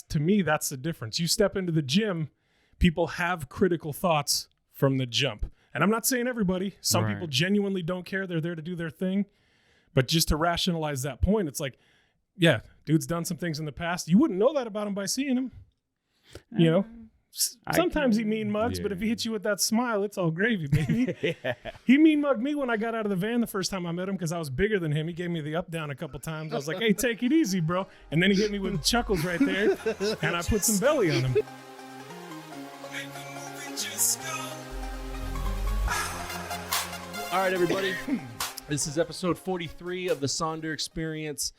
to me, that's the difference. You step into the gym, people have critical thoughts from the jump. And I'm not saying everybody. Some people genuinely don't care. They're there to do their thing. But just to rationalize that point, it's like, yeah, dude's done some things in the past. You wouldn't know that about him by seeing him. You know? Sometimes he mean mugs, but if he hits you with that smile, it's all gravy, baby. He mean mugged me when I got out of the van the first time I met him because I was bigger than him. He gave me the up down a couple times. I was like, hey, take it easy, bro. And then he hit me with chuckles right there, and I put some belly on him. All right, everybody. This is episode 43 of the Sonder Experience.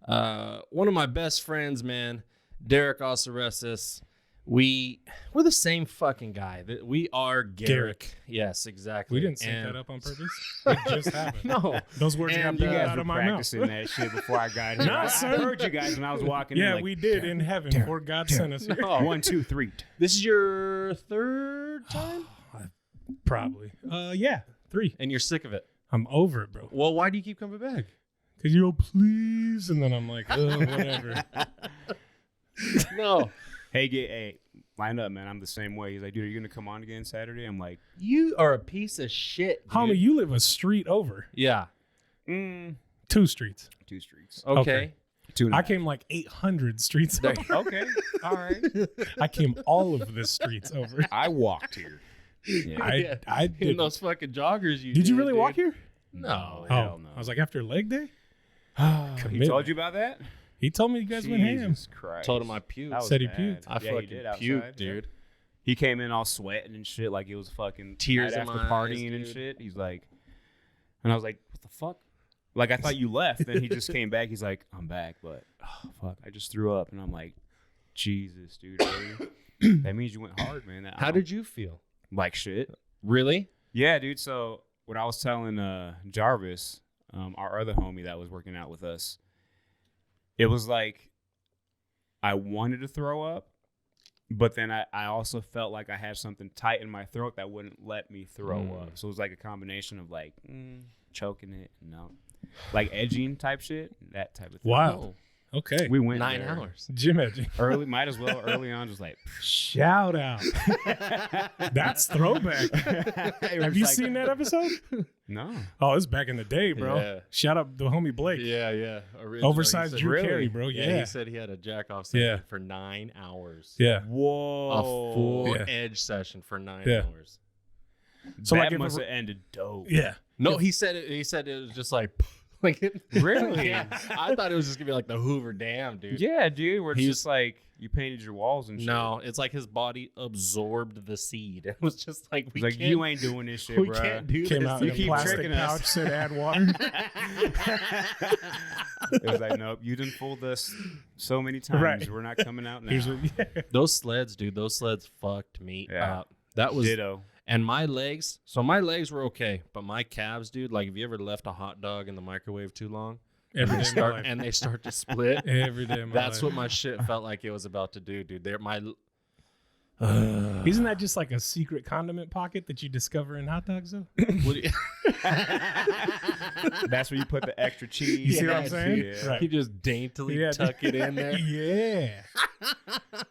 One of my best friends, man, Derek Ausseresses. We're the same fucking guy. We are Garrett. Yes, exactly. We didn't sync that up on purpose. It just happened. No. Those words got you pulled guys out were of my mouth. practicing that shit before I got here. No, I sir. heard you guys when I was walking in. Yeah, like, we did in heaven before God sent us here. No. 1, 2, 3. This is your third time? Probably. Yeah, 3. And you're sick of it. I'm over it, bro. Well, why do you keep coming back? Because you're please, and then I'm like, oh, whatever. No. Hey, line up, man. I'm the same way. He's like, dude, are you going to come on again Saturday? I'm like, You are a piece of shit, dude. Homie, you live a street over. Yeah. 2 streets. 2 streets. Okay. 2 and a I half. came like 800 streets over. Okay. All right. I came all of the streets over. I walked here. Yeah. I In did. those fucking joggers you Did you really dude. walk here? No. Hell no. I was like, after leg day? He told you about that? He told me you guys went ham. Jesus Christ. Told him I puked. That was Said he bad. puked. I Yeah, he fucking did outside, puked, yeah. dude. He came in all sweating and shit like it was fucking Tears night in after my partying eyes, and dude. shit. He's like, and I was like, what the fuck? Like, I thought you left. Then he just came back. He's like, I'm back, but oh, fuck, I just threw up. And I'm like, Jesus, dude. Really? That means you went hard, man. How did you feel? Like shit. Really? Yeah, dude. So what I was telling Jarvis, our other homie that was working out with us, it was like I wanted to throw up, but then I also felt like I had something tight in my throat that wouldn't let me throw up. So it was like a combination of like choking it, like edging type shit, that type of thing. Wow. Okay. We went 9 there hours. Gym edging. early, might as well early on, just like Shout out. That's throwback. Have you seen that episode? No. Oh, it's back in the day, bro. Yeah. Shout out the homie Blake. Yeah. Originally, Oversized he said- Drew Really? Carey, bro. Yeah, Yeah. he said he had a jack off Yeah. session for 9 hours. Yeah. Whoa. A full Yeah. edge session for 9 Yeah. hours. So, that like, if must it- have ended dope. Yeah. No, he said it was just like Really? Yeah. I thought it was just gonna be like the Hoover Dam, dude. Yeah, dude. Where it's He just like you painted your walls and shit. No, it's like his body absorbed the seed. It was just like It's like you ain't doing this shit, we bro. can't do Came this. out in a keep plastic tricking us. pouch, said add water. It was like, nope, you done fooled us so many times. Right. We're not coming out now. Here's what, Those sleds, dude. Those sleds fucked me Yeah. up. That was Ditto. And my legs. So my legs were okay, but my calves, dude. Like, have you ever left a hot dog in the microwave too long? every day of my life. And they start to split. Every day of my That's life. what my shit felt like it was about to do, dude. They're my. Isn't that just like a secret condiment pocket that you discover in hot dogs, though? What do you- That's where you put the extra cheese. You see what I'm Yeah, saying? Yeah. Right. You just daintily Yeah. tuck it in there. Yeah.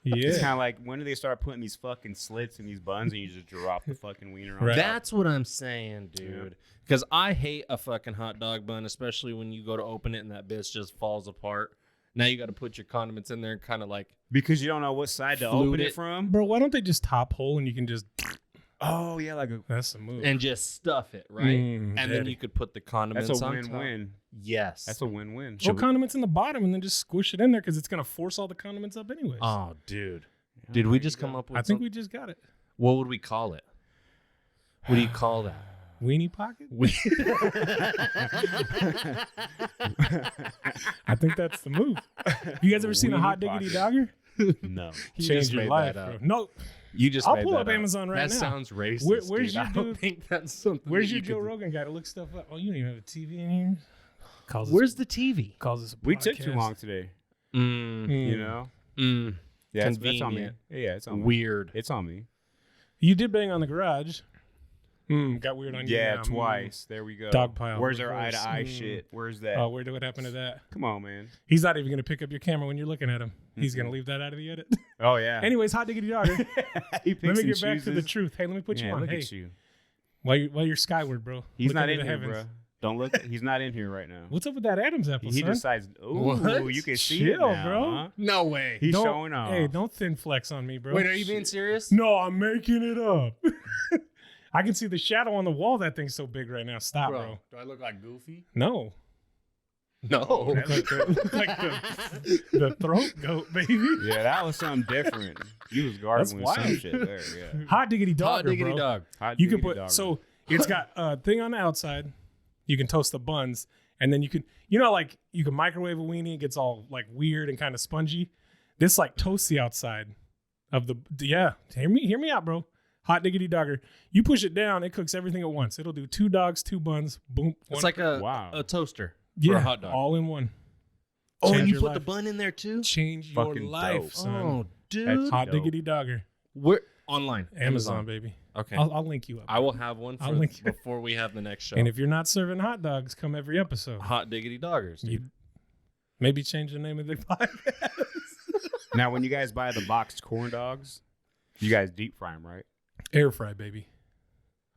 It's Yeah. kind of like, when do they start putting these fucking slits in these buns and you just drop the fucking wiener on Right. top? That's what I'm saying, dude. Because I hate a fucking hot dog bun, especially when you go to open it and that bitch just falls apart. Now you got to put your condiments in there and kind of like. Because you don't know what side to Flute open it. it from. Bro, why don't they just top hole and you can just... Oh, yeah, like a... That's the move. And just stuff it, right? and then daddy. you could put the condiments That's a on win-win. top. Yes. That's a win-win. Throw condiments in the bottom and then just squish it in there because it's going to force all the condiments up anyways. Oh, dude. Did we just come up with I think we just got it. What would we call it? What do you call that? Weenie pocket? We- I think that's the move. You guys ever seen a Weenie hot diggity pocket. dogger? No. You Change just your made life, that bro. up. No. You just I'll made pull that up Amazon right that now. sounds racist. Where's dude. your I don't dude- think that's something. Where's that your you Joe could- Rogan guy to look stuff up? Oh, you don't even have a TV in here? Calls us, Where's the TV? calls us a We took too podcast. long today, Mm, you know? mm, Yeah, that's on me. Convenient. Yeah, it's on me. weird. It's on me. You did bang on the garage. Got weird on you. Yeah, twice. There we go. Dog pile. Where's our eye to eye shit? Where's that? Oh, what happened to that? Come on, man. He's not even going to pick up your camera when you're looking at him. He's going to leave that out of the edit. Oh yeah. Anyways, hot diggity dogger. He Let me picks get and back to the chooses. truth. Hey, let me put you on. Look Hey, at you. while you're skyward, bro. He's Looking not to in the here, heavens. bro. Don't look. He's not in here right now. What's up with that Adam's apple, He son? decides. Ooh, What? you can see Chill, it now, bro. huh? No way. He's Don't- showing off. Hey, don't thin flex on me, bro. Wait, are you being serious? No, I'm making it up. I can see the shadow on the wall. That thing's so big right now. Stop, bro. Do I look like Goofy? No. No. Look like the throat goat, baby. Yeah, that was something different. You was gargling That's some wild. shit there. Yeah. Hot diggity dogger, Hot diggity bro. dog. Hot You can diggity put dogger. so it's got a thing on the outside. You can toast the buns, and then you can like you can microwave a weenie. It gets all like weird and kind of spongy. This like toasts the outside of the Hear me out, bro. Hot diggity dogger. You push it down, it cooks everything at once. It'll do 2 dogs, 2 buns. Boom. It's like a Wow. toaster yeah, for a hot dog. all in one. Oh, Change and you your put life. the bun in there too? Change your Fucking life, dope. son. Oh, dude. That's Hot dope. diggity dogger. We're online. Amazon, baby. Okay. I'll link you up. I will have one I'll for link you. before we have the next show. And if you're not serving hot dogs, come every episode. Hot diggity doggers. Dude. You maybe change the name of the podcast. Now, when you guys buy the boxed corn dogs, you guys deep fry them, right? Air fry, baby.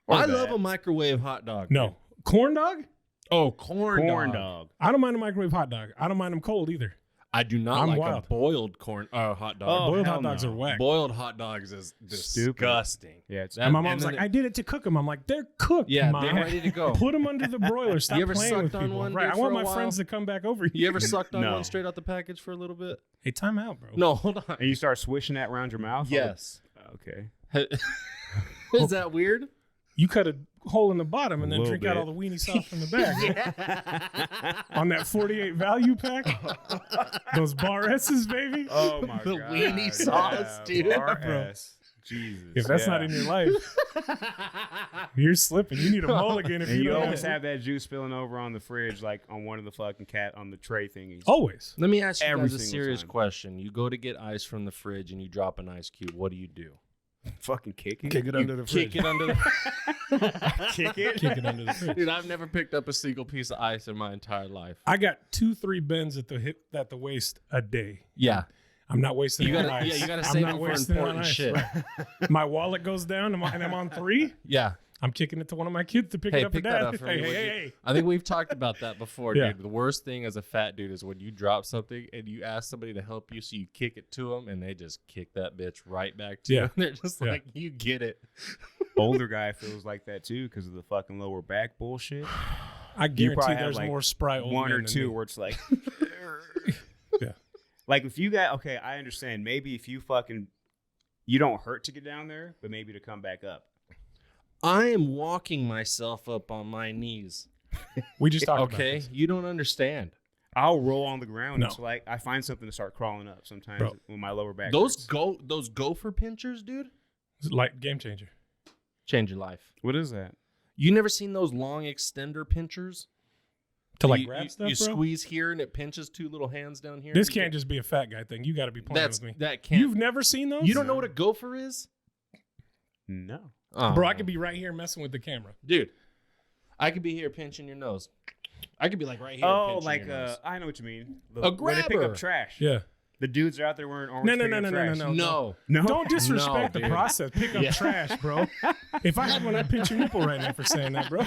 Or I that. love a microwave hot dog. No. Corn dog? Oh, corn dog. dog. I don't mind a microwave hot dog. I don't mind them cold either. I do not I'm like wild. a boiled hot dog. Oh, Boiled hell hot dogs no. are whack. Boiled hot dogs is Stupid. disgusting. Yeah, it's That- And my and mom's then like, I did it to cook them. I'm like, they're cooked, Yeah, Mom. they're ready to go. Put them under the broiler. Stop You ever playing with sucked on people. one, Right. dude, I want for a my while? friends to come back over here. You ever sucked on No. one straight out the package for a little bit? Hey, time out, bro. No, hold on. and you start swishing that around your mouth. Yes. Okay. Is that weird? You cut a hole in the bottom and then Little drink out bit. all the weenie sauce from the back. On that 48 value pack. Those bar S's, baby. Oh my The god. weenie sauce, dude. Bar Bro. S. Jesus. If that's not in your life, you're slipping. You need a mulligan if And you you don't always have have that juice spilling over on the fridge, like on one of the fucking cat on the tray thingies. Always. Let me ask you Every guys a single serious time. question. You go to get ice from the fridge and you drop an ice cube. What do? Fucking kicking. Kick it under the fridge. Kick it under the Kick it. Kick it under the fridge. Dude, I've never picked up a single piece of ice in my entire life. I got 2-3 bends at the hip, at the waist a day. Yeah. I'm not wasting You it on gotta- ice. yeah, you gotta I'm save not them for wasting it on important ice, shit. right. My wallet goes down and I'm on 3. Yeah. I'm kicking it to one of my kids to pick Hey, it up pick for that dad. up for hey, me, hey, would hey, you? hey. I think we've talked about that before, Yeah. dude. The worst thing as a fat dude is when you drop something and you ask somebody to help you, so you kick it to them and they just kick that bitch right back to Yeah. you. They're just Yeah. like, you get it. Older guy feels like that too because of the fucking lower back bullshit. I You guarantee probably have, there's like, more spry old One men or than two me. where it's like, Yeah. like if you got okay, I understand. Maybe if you fucking, you don't hurt to get down there, but maybe to come back up. I am walking myself up on my knees. We just talked about Okay? this. You don't understand. I'll roll on the ground No. until like I find something to start crawling up. Sometimes Bro. when my lower back. Those hurts. those gopher pinchers, dude, It's like game changer. change your life. What is that? You never seen those long extender pinchers? To like you, grab you, stuff, you bro? squeeze here and it pinches 2 little hands down here. This You can't just be a fat guy thing. You got to be playing with me. that can't. You've never seen those? You don't know what a gopher is? No. Oh, Bro, I could be right here messing with the camera. dude. I could be here pinching your nose. I could be like right here. Oh, pinching like your nose. I know what you mean. A Where they pick grabber. up trash. Yeah. The dudes are out there wearing orange. No, picking up trash. no. No. Don't disrespect No, the dude. process. Pick up Yeah. trash, bro. If I had one, I'd pinch your nipple right now for saying that, bro.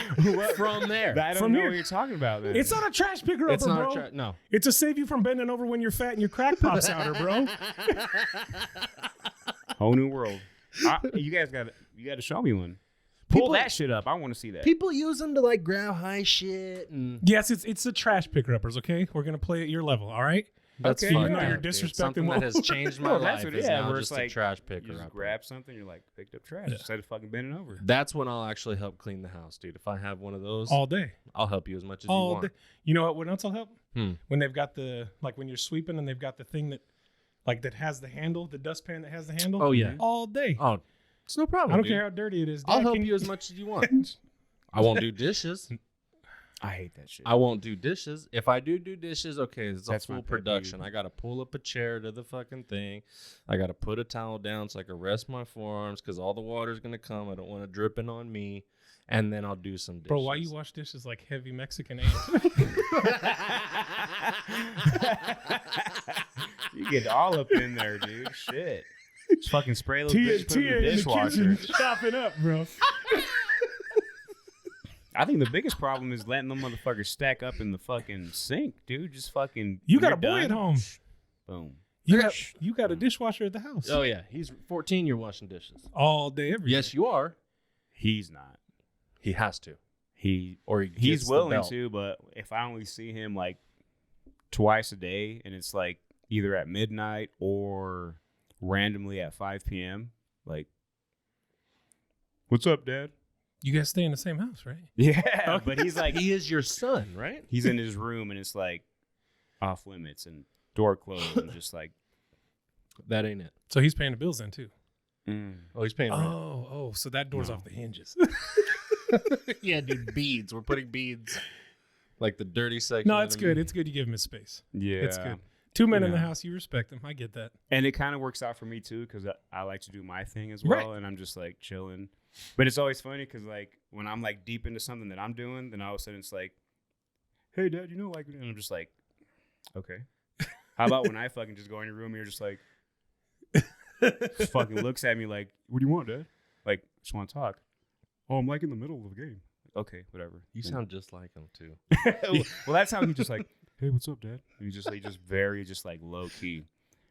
From there. I don't From know here. what you're talking about. Then. It's not a trash picker upper, It's not bro. no. It's to save you from bending over when you're fat and your crack pops out, bro. whole new world. You guys got to show me one. Pull People- that shit up. I want to see that. People use them to like grab high shit and Yes, it's the trash picker uppers, okay? We're going to play at your level, all right? that's Okay, fucked you know up, you're dude. disrespecting Something what- that has changed my No, that's life what- is yeah, now where it's just a like, trash You picker just upper. grab something. You're like picked up trash Yeah. instead of fucking bending over. That's when I'll actually help clean the house, dude. If I have one of those, All day. I'll help you as much as you All want. day. You know what else will help? Hmm. When they've got the, like when you're sweeping and they've got the thing that, like that has the handle, the dustpan that has the handle. Oh, yeah. All day. Oh, it's no problem. I don't dude. care how dirty it is. I'll Dad, help can you as much as you want. I won't do dishes. I hate that shit. I won't do dishes. If I do dishes, okay, it's a That's my full pet peeve. production. I got to pull up a chair to the fucking thing. I got to put a towel down so I can rest my forearms because all the water's going to come. I don't want it dripping on me. and then I'll do some dishes. Bro, why you wash dishes like heavy Mexican ants? You get all up in there, dude. Shit. Just fucking spray a little dish, put it in the dishwasher. Chopping up, bro. I think the biggest problem is letting them motherfuckers stack up in the fucking sink, dude. Just fucking. You got a boy at home. Boom. You got a dishwasher at the house. Oh yeah, he's 14. You're washing dishes All day, every day. Yes, you are. He's not. He has to. He's gets willing to, but if I only see him like twice a day, and it's like either at midnight or randomly at 5 p.m., like, what's up, Dad? You guys stay in the same house, right? Yeah, but he's like, He is your son, right? he's in his room, and it's like off limits and door closed, and just like, That ain't it. So he's paying the bills then too. Oh, he's paying rent. Oh, so that door's off the hinges. Yeah, dude, beads. We're putting beads. Like the dirty section. No, it's good. It's good you give him his space. yeah, It's good. Two men in the Yeah. house, you respect them. I get that. And it kind of works out for me too, because I like to do my thing as well, and I'm just like chilling. But it's always funny because like when I'm like deep into something that I'm doing, then all of a sudden it's like, "Hey, Dad, you know, like," and I'm just like, "Okay." How about when I fucking just go in your room and you're just like, just fucking looks at me like, "What do you want, Dad?" Like, just want to talk. Oh, I'm like in the middle of a game. Okay, whatever. You sound just like him too. Well, that's how he just like, "Hey, what's up, Dad?" And he just very just like low key.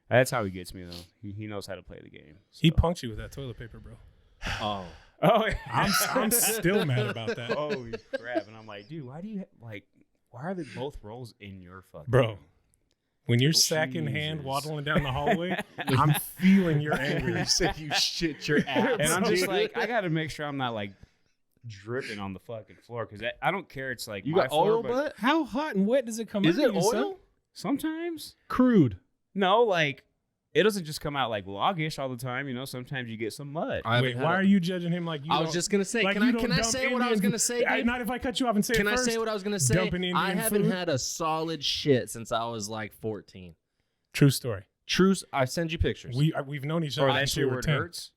That's how he gets me though. He knows how to play the game. So. He punked you with that toilet paper, bro. Oh. Oh, yeah. I'm still mad about that. Holy crap! And I'm like, dude, why do you like? Why are they both rolls in your fucking Bro. When you're sack in hand Jesus. waddling down the hallway, I'm feeling your anger. You said you shit your ass. And I'm just like, I gotta make sure I'm not like dripping on the fucking floor because I don't care. It's like You my got floor, oil but butt? How hot and wet does it come out? Is it of you, son? oil? sometimes Crude. no, like it doesn't just come out like loggish all the time. You know, sometimes you get some mud. Wait, why are you judging him like you I was don't- just gonna say, like can you I don't dump say what I was Indian- gonna say, dude? Not if I cut you off and say Can it I first. say what I was gonna say? Dumping Indian I haven't food? had a solid shit since I was like 14. True story. Truce. I send you pictures. We've known each other Or that since we shit were where it 10. hurts.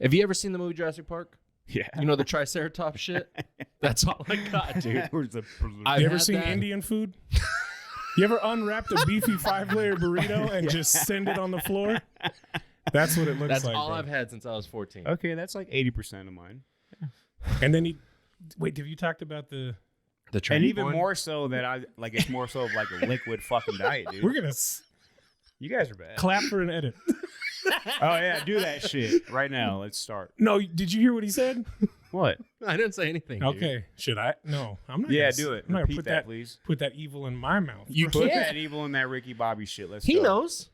Have you ever seen the movie Jurassic Park? Yeah. You know the Triceratops shit? That's all I got, dude. I've You ever had seen that. Indian food? You ever unwrapped a beefy 5-layer burrito and just send it on the floor? That's what it looks That's like. all bro. I've had since I was 14. Okay, that's like 80% of mine. And then have you talked about the? And even more so that I like it's more so of like a liquid fucking diet, dude. We're gonna You guys are bad. clap for an edit. Oh yeah, do that shit right now. Let's start. No, did you hear what he said? What? I didn't say anything. Dude. Okay, should I? No, I'm not. Yeah, gonna, do it. I'm not gonna Repeat put that, please. Put that evil in my mouth. You Put can't. that evil in that Ricky Bobby shit. Let's He go. knows.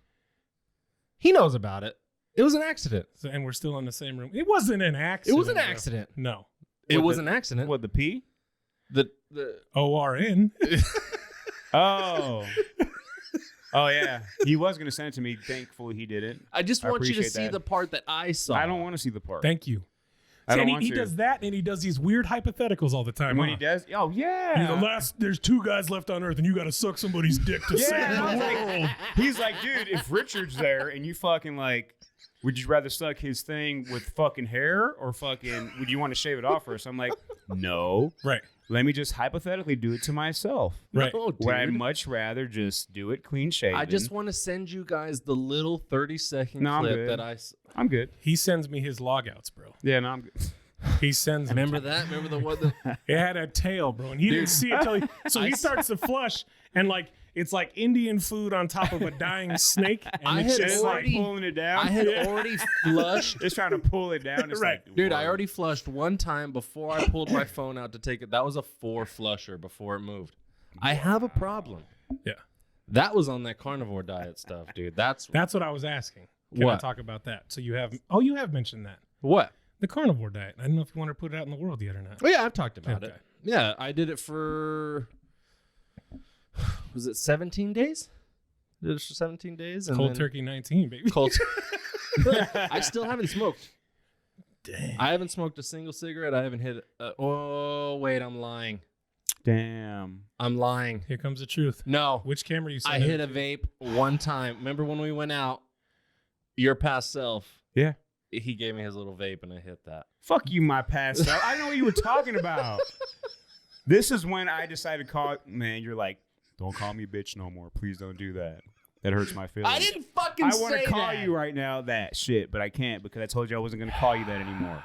He knows about it. It was an accident. So, and we're still in the same room. It wasn't an accident. It was an bro. accident. No. It What was the- an accident. What, the P? The ORN. Oh. Oh, yeah. He was going to send it to me. Thankfully, he didn't. I just I want you to appreciate see that. the part that I saw. I don't want to see the part. Thank you. I don't See, and want he to. does that, and he does these weird hypotheticals all the time. And when huh? he does, oh, yeah. There's 2 guys left on Earth, and you got to suck somebody's dick to save Yeah, the he's world. like, he's like, dude, if Richard's there and you fucking like, would you rather suck his thing with fucking hair or fucking, would you want to shave it off first? I'm like, no. Right. Let me just hypothetically do it to myself. Right. No, Would I dude. much rather just do it clean shaven? I just want to send you guys the little 30-second No, I'm clip good. that I'm good. He sends me his logouts, bro. Yeah, no, I'm good. He sends them. Remember that? Remember the one that It had a tail, bro, and he didn't see it till he. So he starts to flush, and like it's like Indian food on top of a dying snake, and I it's had just like already- Pulling it down. I had already flushed. It's trying to pull it down. It's Right. like, Dude, whoa. I already flushed one time before I pulled my phone out to take it. That was a 4-flusher before it moved. I have a problem. yeah. That was on that carnivore diet stuff, dude. That's That's what I was asking. Can I What? talk about that? So you have. Oh, you have mentioned that what? the carnivore diet. I don't know if you want to put it out in the world yet or not. Oh yeah, I've talked about Okay. it. Yeah, I did it for. Was it 17 days? Did it for 17 days. And Cold then- turkey 19, baby. Cold. I still haven't smoked. Dang. I haven't smoked a single cigarette. I haven't hit. Oh wait, I'm lying. Damn. I'm lying. Here comes the truth. No, Which camera you? I sending hit it a vape one time. Remember when we went out? Your past self. Yeah. he gave me his little vape, and I hit that. Fuck you, my past self. I know what you were talking about. This is when I decided to call. Man, you're like, don't call me bitch no more. Please don't do that. That hurts my feelings. I didn't fucking say that. I want to call you right now that shit, but I can't because I told you I wasn't going to call you that anymore.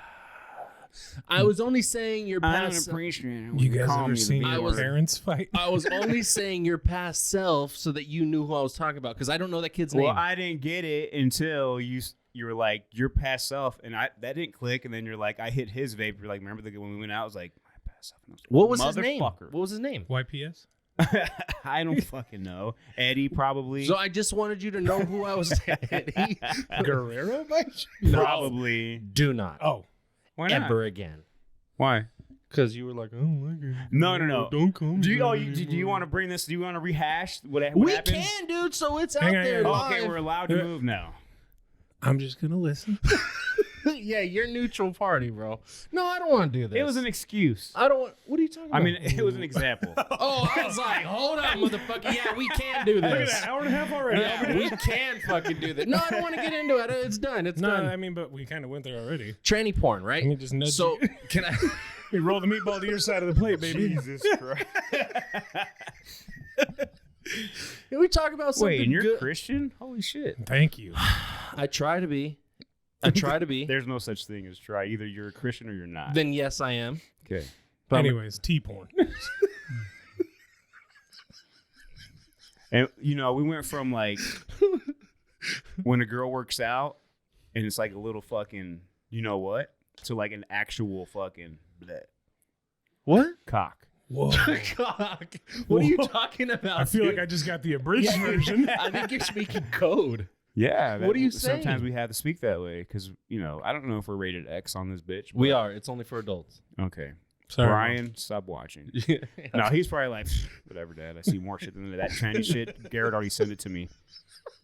I was only saying your I past. don't appreciate it. You guys ever seen your parents fight? I was only saying your past self so that you knew who I was talking about because I don't know that kid's name. Well, I didn't get it until you were like your past self, and that didn't click. And then you're like, I hit his vape. You're like, remember when we went out? I was like, my past self. What was his name? What was his name? YPS? I don't fucking know. Eddie, probably. So I just wanted you to know who I was. Eddie Guerrero? Probably. Do not. Oh. Why not? Ever again. Why? Because you were like, I don't like it. No. Don't come. Do you want to bring this? Do you want to rehash what we happened? We can, dude. So it's Hang out on, there. hang Okay, we're allowed to move now. I'm just going to listen. Yeah, you're neutral party, bro. No, I don't want to do this. It was an excuse. I don't want. What are you talking about? I mean, it was an example. Oh, I was like, hold on, motherfucker. Yeah, we can do this. Look at that, hour and a half already. Yeah, we can fucking do that. No, I don't want to get into it. It's done. It's done. No, I mean, but we kind of went there already. Tranny porn, right? Let me just nudge So, you. can I? You roll the meatball to your side of the plate, baby. Jesus Christ. Can we talk about something Wait, and you're good? Christian? Holy shit. Thank you. I try to be. I try to be. There's no such thing as try. Either you're a Christian or you're not. Then yes, I am. Okay. But Anyways, T-porn. And, we went from like when a girl works out and it's like a little fucking, you know what? To like an actual fucking What? cock. Whoa. Cock. What are you talking about? I feel dude? like I just got the abridged version. I think you're speaking code. Yeah. What are you saying? Sometimes we have to speak that way because, I don't know if we're rated X on this bitch. We but- are. It's only for adults. Okay. Sorry, Brian, stop watching. No, he's probably like, whatever, Dad. I see more shit than that tranny shit. Garrett already sent it to me.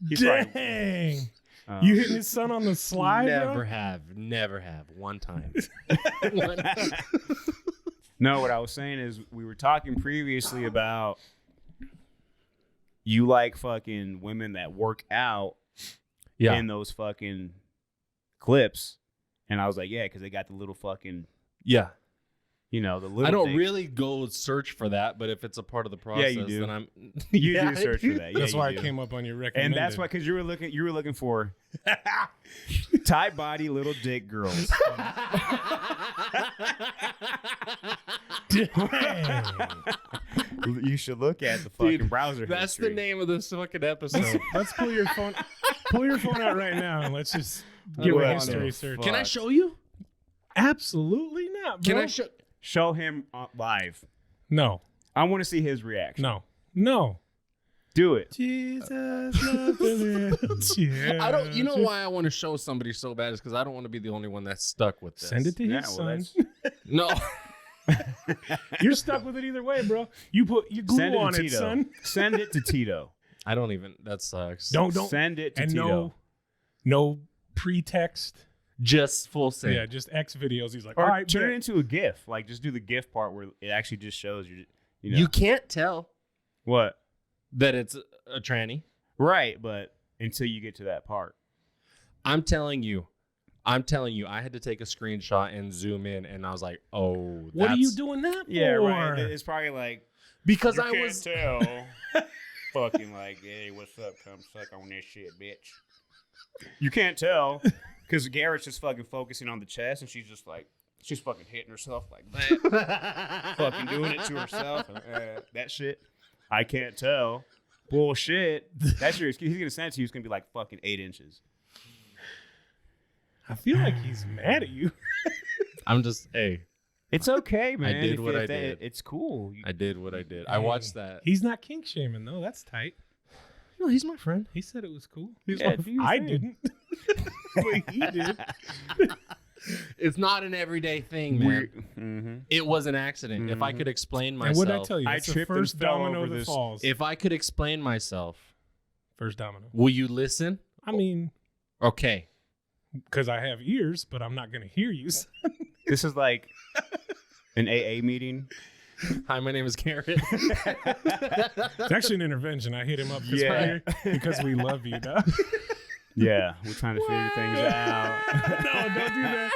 He's probably, Dang. You hitting his son on the slide, Never bro? have. Never have. One time. No, what I was saying is we were talking previously about you like fucking women that work out in those fucking clips. And I was like, yeah, because they got the little fucking, Yeah. the little I don't things. really go search for that, but if it's a part of the process, you do. then I'm. You Yeah, do search for that. Yeah, That's you why do. I came up on your recommended. And that's why, because you were looking for tight body, little dick girls. Dang. You should look at the fucking Dude, browser. That's history. the name of this fucking episode. Let's pull your phone. Pull your phone out right now and let's just give What a the history search. Can I fuck? show you? Absolutely not, bro. Can I show? Show him live. No. I want to see his reaction. No. Do it. Jesus loved the little children. I don't. You know why I want to show somebody so bad is because I don't want to be the only one that's stuck with this. Send it to his Yeah, well, son. No. You're stuck with it either way, bro. You put your glue Send it on to it, Tito. son. Send it to Tito. I don't even. That sucks. Don't. Send it to And Tito. no pretext. Just full send. Yeah, just X videos. He's like, Or all right, turn bet. it into a GIF. Like, just do the GIF part where it actually just shows you. You can't tell What? that it's a tranny. Right, but until you get to that part. I'm telling you, I had to take a screenshot and zoom in, and I was like, "Oh, What are that's- you doing that for? Yeah, right. It's probably like Because you I can't was tell. Fucking like, hey, what's up? Come suck on this shit, bitch. You can't tell because Garrett's just fucking focusing on the chest, and she's just like, she's fucking hitting herself like that, fucking doing it to herself. And, that shit, I can't tell. Bullshit. That's your excuse. He's gonna send it to you. It's gonna be like fucking 8 inches. I feel like he's mad at you. I'm just hey. It's okay, man. did what I did. It's cool. I did what I did. I watched that. He's not kink shaming though. That's tight. No, he's my friend. He said it was cool. Yeah, do your I thing. didn't. But he did. It's not an everyday thing, man. It was an accident. If I could explain And myself, what did I tell you? I It's the tripped and first fell domino over that this- falls. if I could explain myself, First domino. will you listen? I mean, Okay. because I have ears, but I'm not going to hear you. This is like an AA meeting. Hi, my name is Garrett. It's actually an intervention. I hit him up Yeah. because we love you, dog. Yeah, we're trying to figure things out. No, don't do that.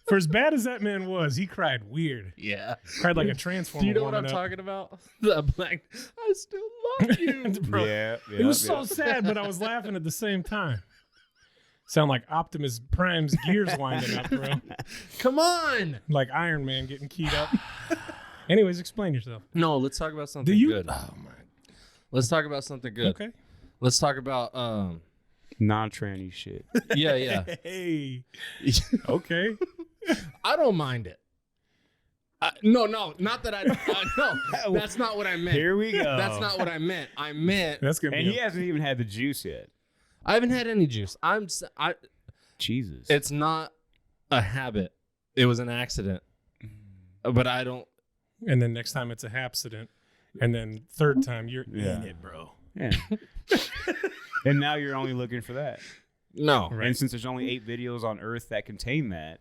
For as bad as that man was, he cried weird. Yeah. Cried like a transformer. Do you know what I'm warming up. talking about? I'm like, I still love you. Bro, Yeah, it was so sad, but I was laughing at the same time. Sound like Optimus Prime's gears winding up, bro. Come on. Like Iron Man getting keyed up. Anyways, explain yourself. No, let's talk about something good. Oh my. Let's talk about something good. Okay. Let's talk about non-tranny shit. yeah. Hey. Okay. I don't mind it. No, not that I. No, that's not what I meant. Here we go. That's not what I meant. I meant. That's gonna And be. he hasn't even had the juice yet. I haven't had any juice. Jesus. It's not a habit. It was an accident. But I don't. And then next time it's a hapsident. And then third time you're Yeah. in it, bro. Yeah. And now you're only looking for that. No. Right. And since there's only 8 videos on Earth that contain that,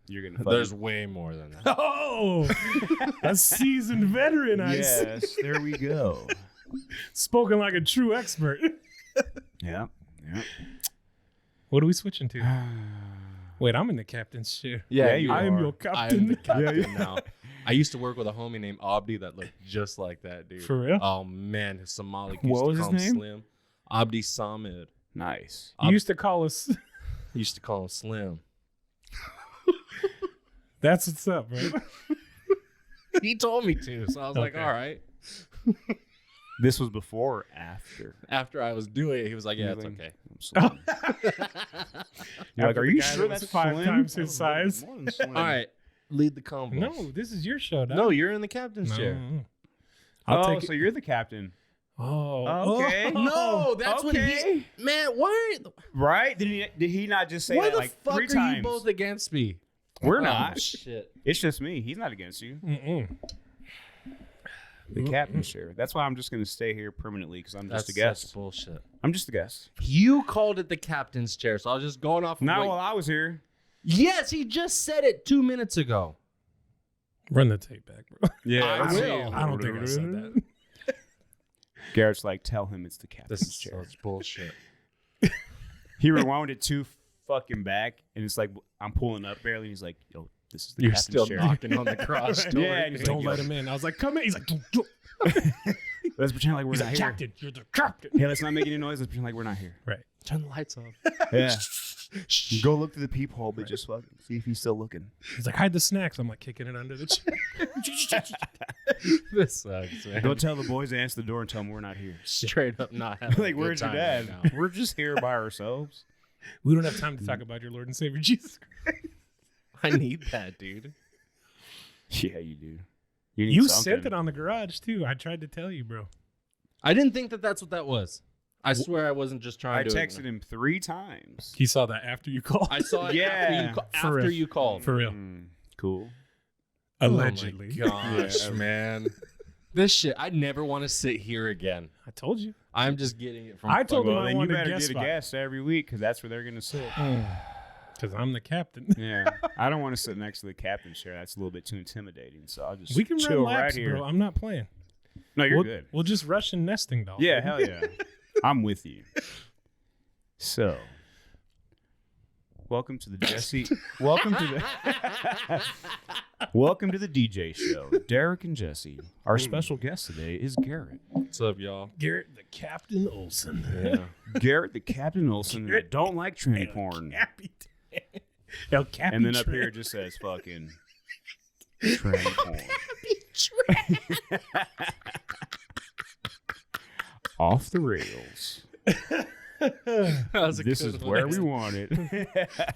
you're gonna. There's way more than that. Oh, a seasoned veteran, I see. Yes, there we go. Spoken like a true expert. Yeah. What are we switching to? Wait, I'm in the captain's chair. Yeah, you I am are. your I'm captain. the captain now. I used to work with a homie named Abdi that looked just like that, dude. For real? Oh, man. His Somali used What to was call his him name? Slim. Abdi Samid. Nice. You used to call us. He used to call him Slim. That's what's up, bro. He told me to, so I was like, Okay. all right. This was before or after? After I was doing it, he was like, yeah, it's Really? okay. I'm sorry. You're like, After are the you guy sure that was that's 5 Slim? times his size? More than Slim. All right. Lead the convo. No, this is your show, dog. No, you're in the captain's chair. No. I'll I'll take so it. you're the captain. Oh, Okay. No, that's what he. Okay. Man, why? Right? Did he not just say Why that the like fuck 3 are times? you both against me? We're Oh, not. shit. It's just me. He's not against you. Mm-mm. The captain's chair. That's why I'm just going to stay here permanently because I'm just That's a guest. such bullshit. I'm just a guest. You called it the captain's chair, so I was just going off. Of Not what- while I was here. Yes, he just said it 2 minutes ago. Run the tape back, bro. Yeah, I will. I don't think I said that. Garrett's like, tell him it's the captain's This is chair. such bullshit. He rewound it too fucking back, and it's like I'm pulling up barely. And he's like, "Yo, this is the You're captain's still chair." knocking on the cross door. Yeah, and he's Don't like, let yo. him in. I was like, come in. He's like, Let's pretend like we're he's not like, here. captain. You're the captain. Hey, let's not make any noise. Let's pretend like we're not here. Right. Turn the lights off. Yeah. Go look through the peephole, but just fucking see if he's still looking. He's like, hide the snacks. I'm like kicking it under the chair. This sucks, man. Go tell the boys to answer the door and tell them we're not here. Straight up not having Like, a good where's your time dad? right now. We're just here by ourselves. We don't have time to talk about your Lord and Savior Jesus Christ. I need that, dude. Yeah, you do. need You something. sent it on the garage too. I tried to tell you, bro. I didn't think that that's what that was. I swear I wasn't just trying I to. texted him 3 times. He saw that after you called. I saw it Yeah. after real. you called. For real. Cool. Allegedly. Oh my gosh, Yeah. man. This shit, I never want to sit here again. I told you. I'm just getting it from. I told him Well, I then you wanted a better guest get a spot. guest every week because that's where they're going to sit. Because I'm the captain. Yeah. I don't want to sit next to the captain's chair. That's a little bit too intimidating. So I'll just We can chill run laps, right here. bro. I'm not playing. No, you're we'll, good. We'll just rush in nesting doll. Yeah, hell yeah. I'm with you. So, welcome to the Jesse. Welcome to the Welcome to the DJ show. Derek and Jesse. Our special guest today is Garrett. What's up, y'all? Garrett the Captain Olsen. Yeah. Garrett the Captain Olsen that don't like tranny porn. Capitan. El Capitan. And then up here it just says fucking tranny porn. Off the rails. That was a This good is one. where we want it.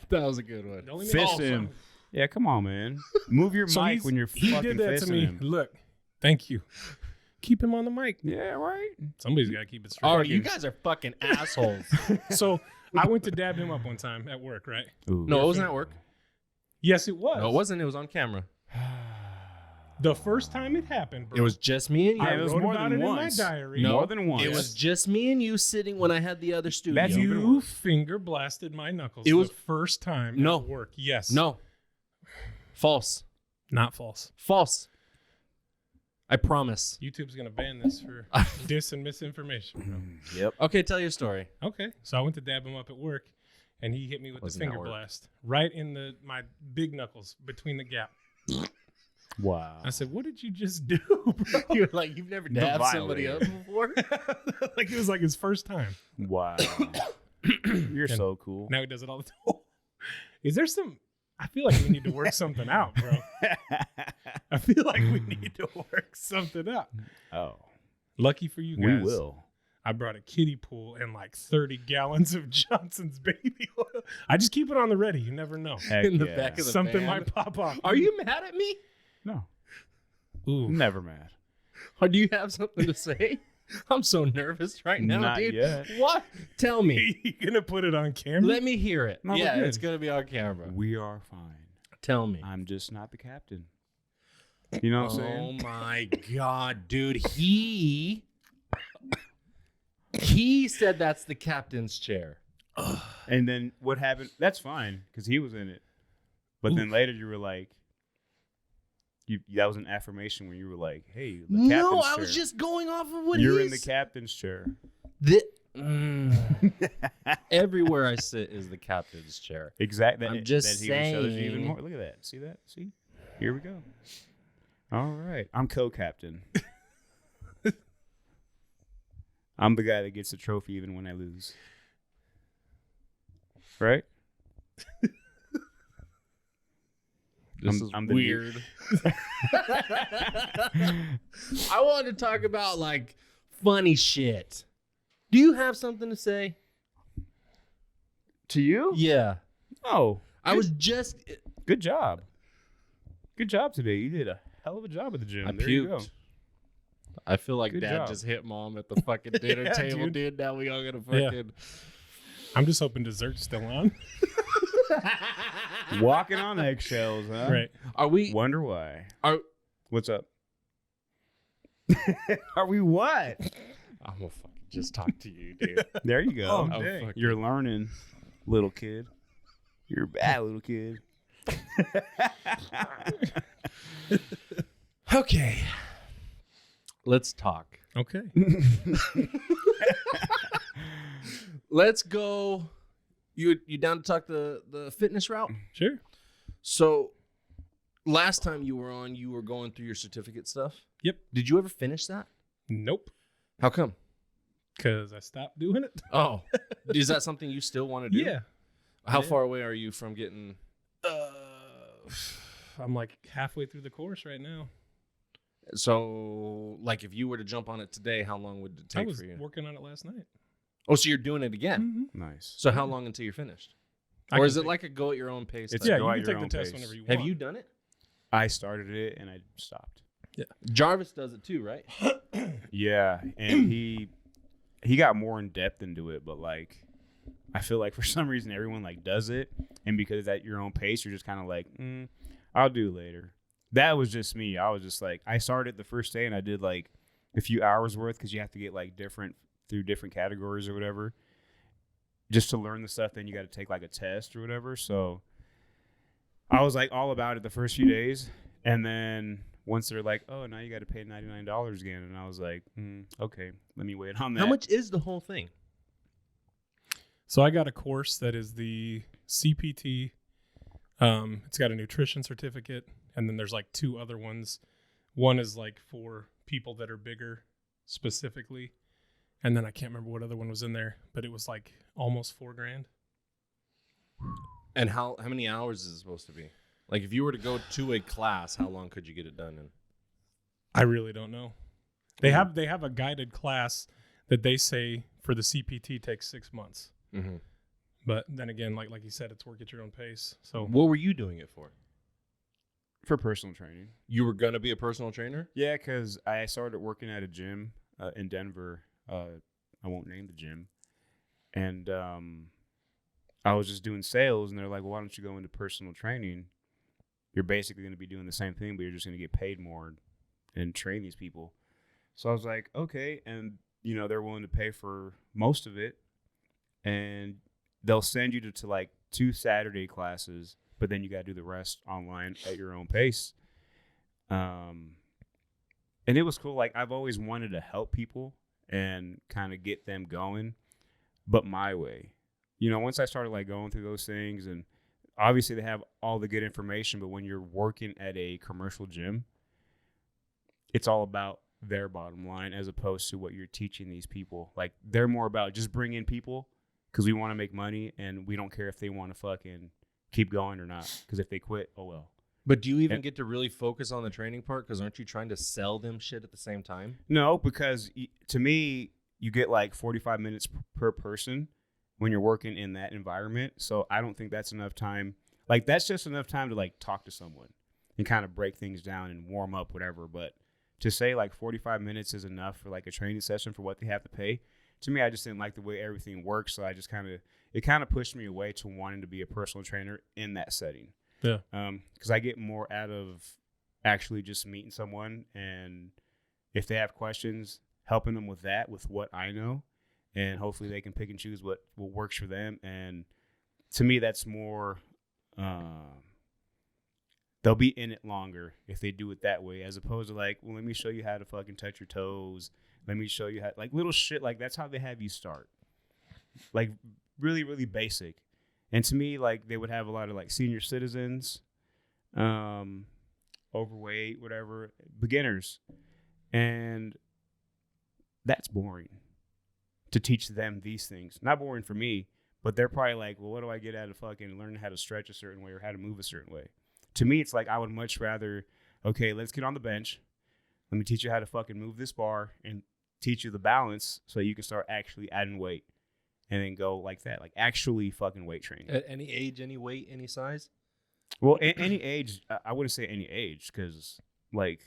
That was a good one. Don't leave me Fist off, him. son. Yeah, come on, man. Move your So mic he's- when you're he fucking did that to fisting me. him. Look, thank you. Keep him on the mic. Yeah, right. Somebody's got to keep it straight. Oh, you guys are fucking assholes. So I went to dab him up one time at work, right? Ooh. No, it wasn't at work. Yes, it was. No, it wasn't. It was on camera. The first time it happened, bro. It was just me and you. Yeah, I it was wrote more about than it once. in my diary. No, More than once. It was just me and you sitting when I had the other studio. That's even You worse. finger blasted my knuckles. It was- the first time No. at work. Yes. No. False. Not false. False. I promise. YouTube's gonna ban this for dis and misinformation, bro. Yep. Okay, tell your story. Okay, so I went to dab him up at work, and he hit me with Wasn't the that finger work? blast right in my big knuckles between the gap. Wow. I said, "What did you just do, bro?" You're like, you've never dabbed somebody up before? Like it was like his first time. Wow. You're so cool. Now he does it all the time. Is there some? I feel like we need to work something out, bro. I feel like we need to work something out. Oh, Lucky for you guys, we will. I brought a kiddie pool and like 30 gallons of Johnson's baby oil. I just keep it on the ready. You never know. Heck In the yeah. back of the Something van. might pop off. Are you mad at me? No, Ooh. never mad. Or do you have something to say? I'm so nervous right now, Not dude. yet. What? Tell me. You gonna put it on camera? Let me hear it. No, we're Yeah, good. it's gonna be on camera. We are fine. Tell me. I'm just not the captain. You know what I'm Oh saying? my god, dude. He said that's the captain's chair. And then what happened? That's fine because he was in it. But then later you were like, that was an affirmation where you were like, "Hey, the captain's No, I chair. was just going off of what You're he in the captain's chair." Everywhere I sit is the captain's chair. Exactly. I'm just that even shows you even saying. more. Look at that. See that? See? Here we go. All right. I'm co-captain. I'm the guy that gets the trophy even when I lose. Right? This I'm is the weird. I wanted to talk about like funny shit. Do you have something to say? To you? Yeah. Oh. I was just Good job. Good job today. You did a hell of a job at the gym. I There you go. puked. I feel like Good Dad job. just hit Mom at the fucking dinner Yeah, table, dude. dude. Now we all gotta Yeah. fucking. I'm just hoping dessert's still on. Walking on eggshells, huh? Right. Are we? Wonder why. Are What's up? Are we what? I'm gonna fucking just talk to you, dude. There you go. Oh, I'm dang. fucking- You're learning, little kid. You're a bad little kid. Okay. Let's talk. Okay. Let's go. You down to talk the fitness route? Sure. So, last time you were on, you were going through your certificate stuff. Yep. Did you ever finish that? Nope. How come? Because I stopped doing it. Oh, is that something you still want to do? Yeah. How Yeah. far away are you from getting? I'm like halfway through the course right now. So, like, if you were to jump on it today, how long would it I take was for you? working on it last night. Oh, so you're doing it again? Nice. So, how long until you're finished? I Or can is it take- like a go at your own pace? It's type? Yeah, go you at can your take own the test pace. whenever you want. Have you done it? I started it and I stopped. Jarvis does it too, right? Yeah, and he got more in depth into it, but like I feel like for some reason everyone like does it, and because it's at your own pace, you're just kind of like, I'll do it later. That was just me. I was just like, I started the first day and I did like a few hours worth because you have to get like through different categories or whatever, just to learn the stuff. Then you got to take like a test or whatever. So I was like all about it the first few days, and then once they're like, oh, now you got to pay $99 again, and I was like, okay, let me wait on that. How much is the whole thing? So I got a course that is the CPT. It's got a nutrition certificate, and then there's like two other ones. One is like for people that are bigger specifically, and then I can't remember what other one was in there, but it was like almost $4,000. And how many hours is it supposed to be? Like, if you were to go to a class, how long could you get it done in? I really don't know. They have a guided class that they say for the CPT takes 6 months. Mm-hmm. But then again, like you said, it's work at your own pace. So What were you doing it for? for personal training? You were going to be a personal trainer? Yeah, because I started working at a gym in Denver. I won't name the gym. And I was just doing sales, and they're like, well, why don't you go into personal training? You're basically going to be doing the same thing, but you're just going to get paid more and train these people. So I was like, okay. And, they're willing to pay for most of it. And they'll send you to like 2 Saturday classes, but then you got to do the rest online at your own pace. And And it was cool. Like, I've always wanted to help people and kind of get them going, but my way. You know, once I started like going through those things, and obviously they have all the good information, but when you're working at a commercial gym, it's all about their bottom line as opposed to what you're teaching these people. Like, they're more about just bring in people because we want to make money, and we don't care if they want to fucking keep going or not, because if they quit, oh well. But do you even get to really focus on the training part? Because aren't you trying to sell them shit at the same time? No, because to me, you get like 45 minutes per person when you're working in that environment. So I don't think that's enough time. Like, that's just enough time to like talk to someone and kind of break things down and warm up, whatever. But to say like 45 minutes is enough for like a training session for what they have to pay, to me, I just didn't like the way everything works. So I just it kind of pushed me away to wanting to be a personal trainer in that setting. Yeah. Because I get more out of actually just meeting someone, and if they have questions, helping them with that, with what I know, and hopefully they can pick and choose what works for them. And to me, that's more, they'll be in it longer if they do it that way, as opposed to like, well, let me show you how to fucking touch your toes. Let me show you how, like little shit, like that's how they have you start. Like really, really basic. And to me, like, they would have a lot of like senior citizens, overweight, whatever, beginners. And that's boring to teach them these things. Not boring for me, but they're probably like, well, what do I get out of fucking learning how to stretch a certain way or how to move a certain way? To me, it's like I would much rather, okay, let's get on the bench. Let me teach you how to fucking move this bar and teach you the balance so you can start actually adding weight. And then go like that, like actually fucking weight training. At any age, any weight, any size? Well, any age, I wouldn't say any age, because like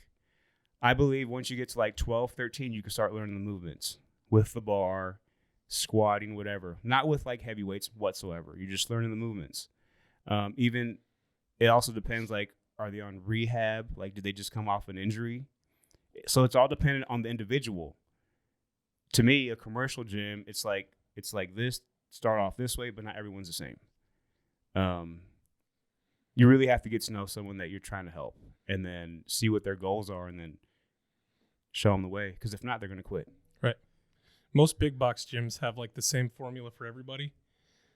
I believe once you get to like 12, 13, you can start learning the movements with the bar, squatting, whatever. Not with like heavy weights whatsoever. You're just learning the movements. Even it also depends, like, are they on rehab? Like, did they just come off an injury? So it's all dependent on the individual. To me, a commercial gym, it's like this, start off this way, but not everyone's the same. You really have to get to know someone that you're trying to help and then see what their goals are and then show them the way. Because if not, they're going to quit. Right. Most big box gyms have like the same formula for everybody.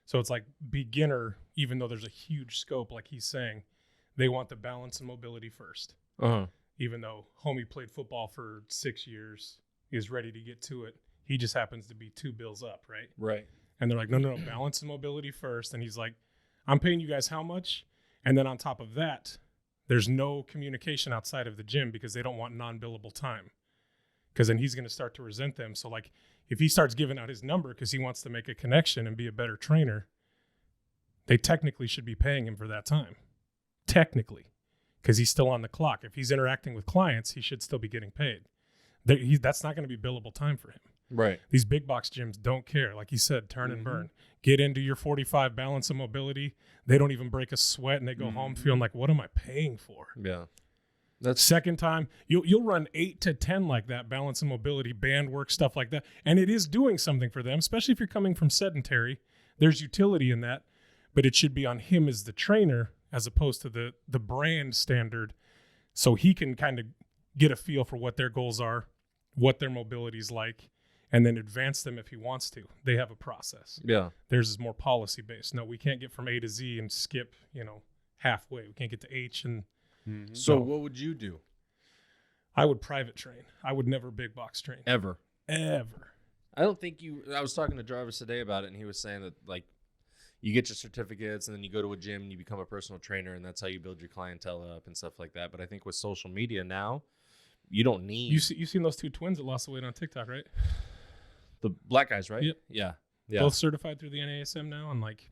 So it's like beginner, even though there's a huge scope, like he's saying, they want the balance and mobility first. Uh-huh. Even though homie played football for 6 years, he's ready to get to it. He just happens to be 2 bills up, right? Right. And they're like, no, balance and mobility first. And he's like, I'm paying you guys how much? And then on top of that, there's no communication outside of the gym because they don't want non-billable time. Because then he's going to start to resent them. So like if he starts giving out his number because he wants to make a connection and be a better trainer, they technically should be paying him for that time. Technically. Because he's still on the clock. If he's interacting with clients, he should still be getting paid. That's not going to be billable time for him. Right. These big box gyms don't care. Like you said, turn and burn. Get into your 45 balance and mobility. They don't even break a sweat, and they go home feeling like, what am I paying for? Yeah. That's second time. You'll run 8 to 10 like that, balance and mobility, band work, stuff like that. And it is doing something for them, especially if you're coming from sedentary. There's utility in that, but it should be on him as the trainer as opposed to the brand standard, so he can kind of get a feel for what their goals are, what their mobility is like, and then advance them if he wants to. They have a process. Yeah. Theirs is more policy-based. No, we can't get from A to Z and skip, halfway. We can't get to H. And So what would you do? I would private train. I would never big box train. Ever. I don't think I was talking to Jarvis today about it, and he was saying that, like, you get your certificates, and then you go to a gym, and you become a personal trainer, and that's how you build your clientele up and stuff like that. But I think with social media now, you don't need... You've seen those 2 twins that lost the weight on TikTok, right? The black guys, right? Yep. Yeah. Both certified through the NASM now, and like...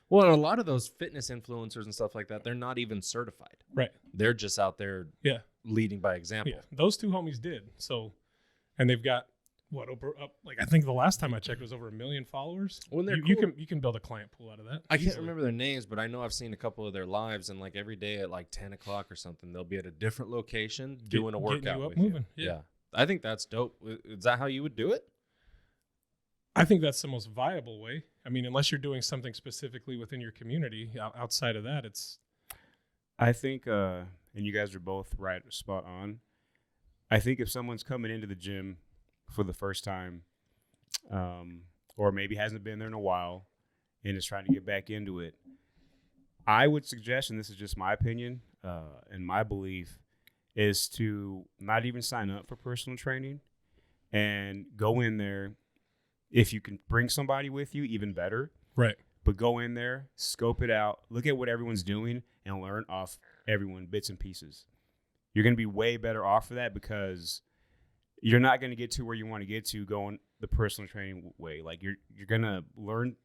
Well, a lot of those fitness influencers and stuff like that, they're not even certified. Right. They're just out there leading by example. Yeah. Those 2 homies did. So, and they've got, I think the last time I checked was over 1 million followers. When they're you can build a client pool out of that. I can't remember their names, but I know I've seen a couple of their lives, and like every day at like 10 o'clock or something, they'll be at a different location doing a workout with moving. you. Yeah. I think that's dope. Is that how you would do it? I think that's the most viable way. I mean, unless you're doing something specifically within your community, outside of that, it's... I think, and you guys are both right, spot on. I think if someone's coming into the gym for the first time, or maybe hasn't been there in a while and is trying to get back into it, I would suggest, and this is just my opinion and my belief, is to not even sign up for personal training and go in there. If you can bring somebody with you, even better. Right. But go in there, scope it out, look at what everyone's doing, and learn off everyone, bits and pieces. You're going to be way better off for that, because you're not going to get to where you want to get to going the personal training way. Like you're going to learn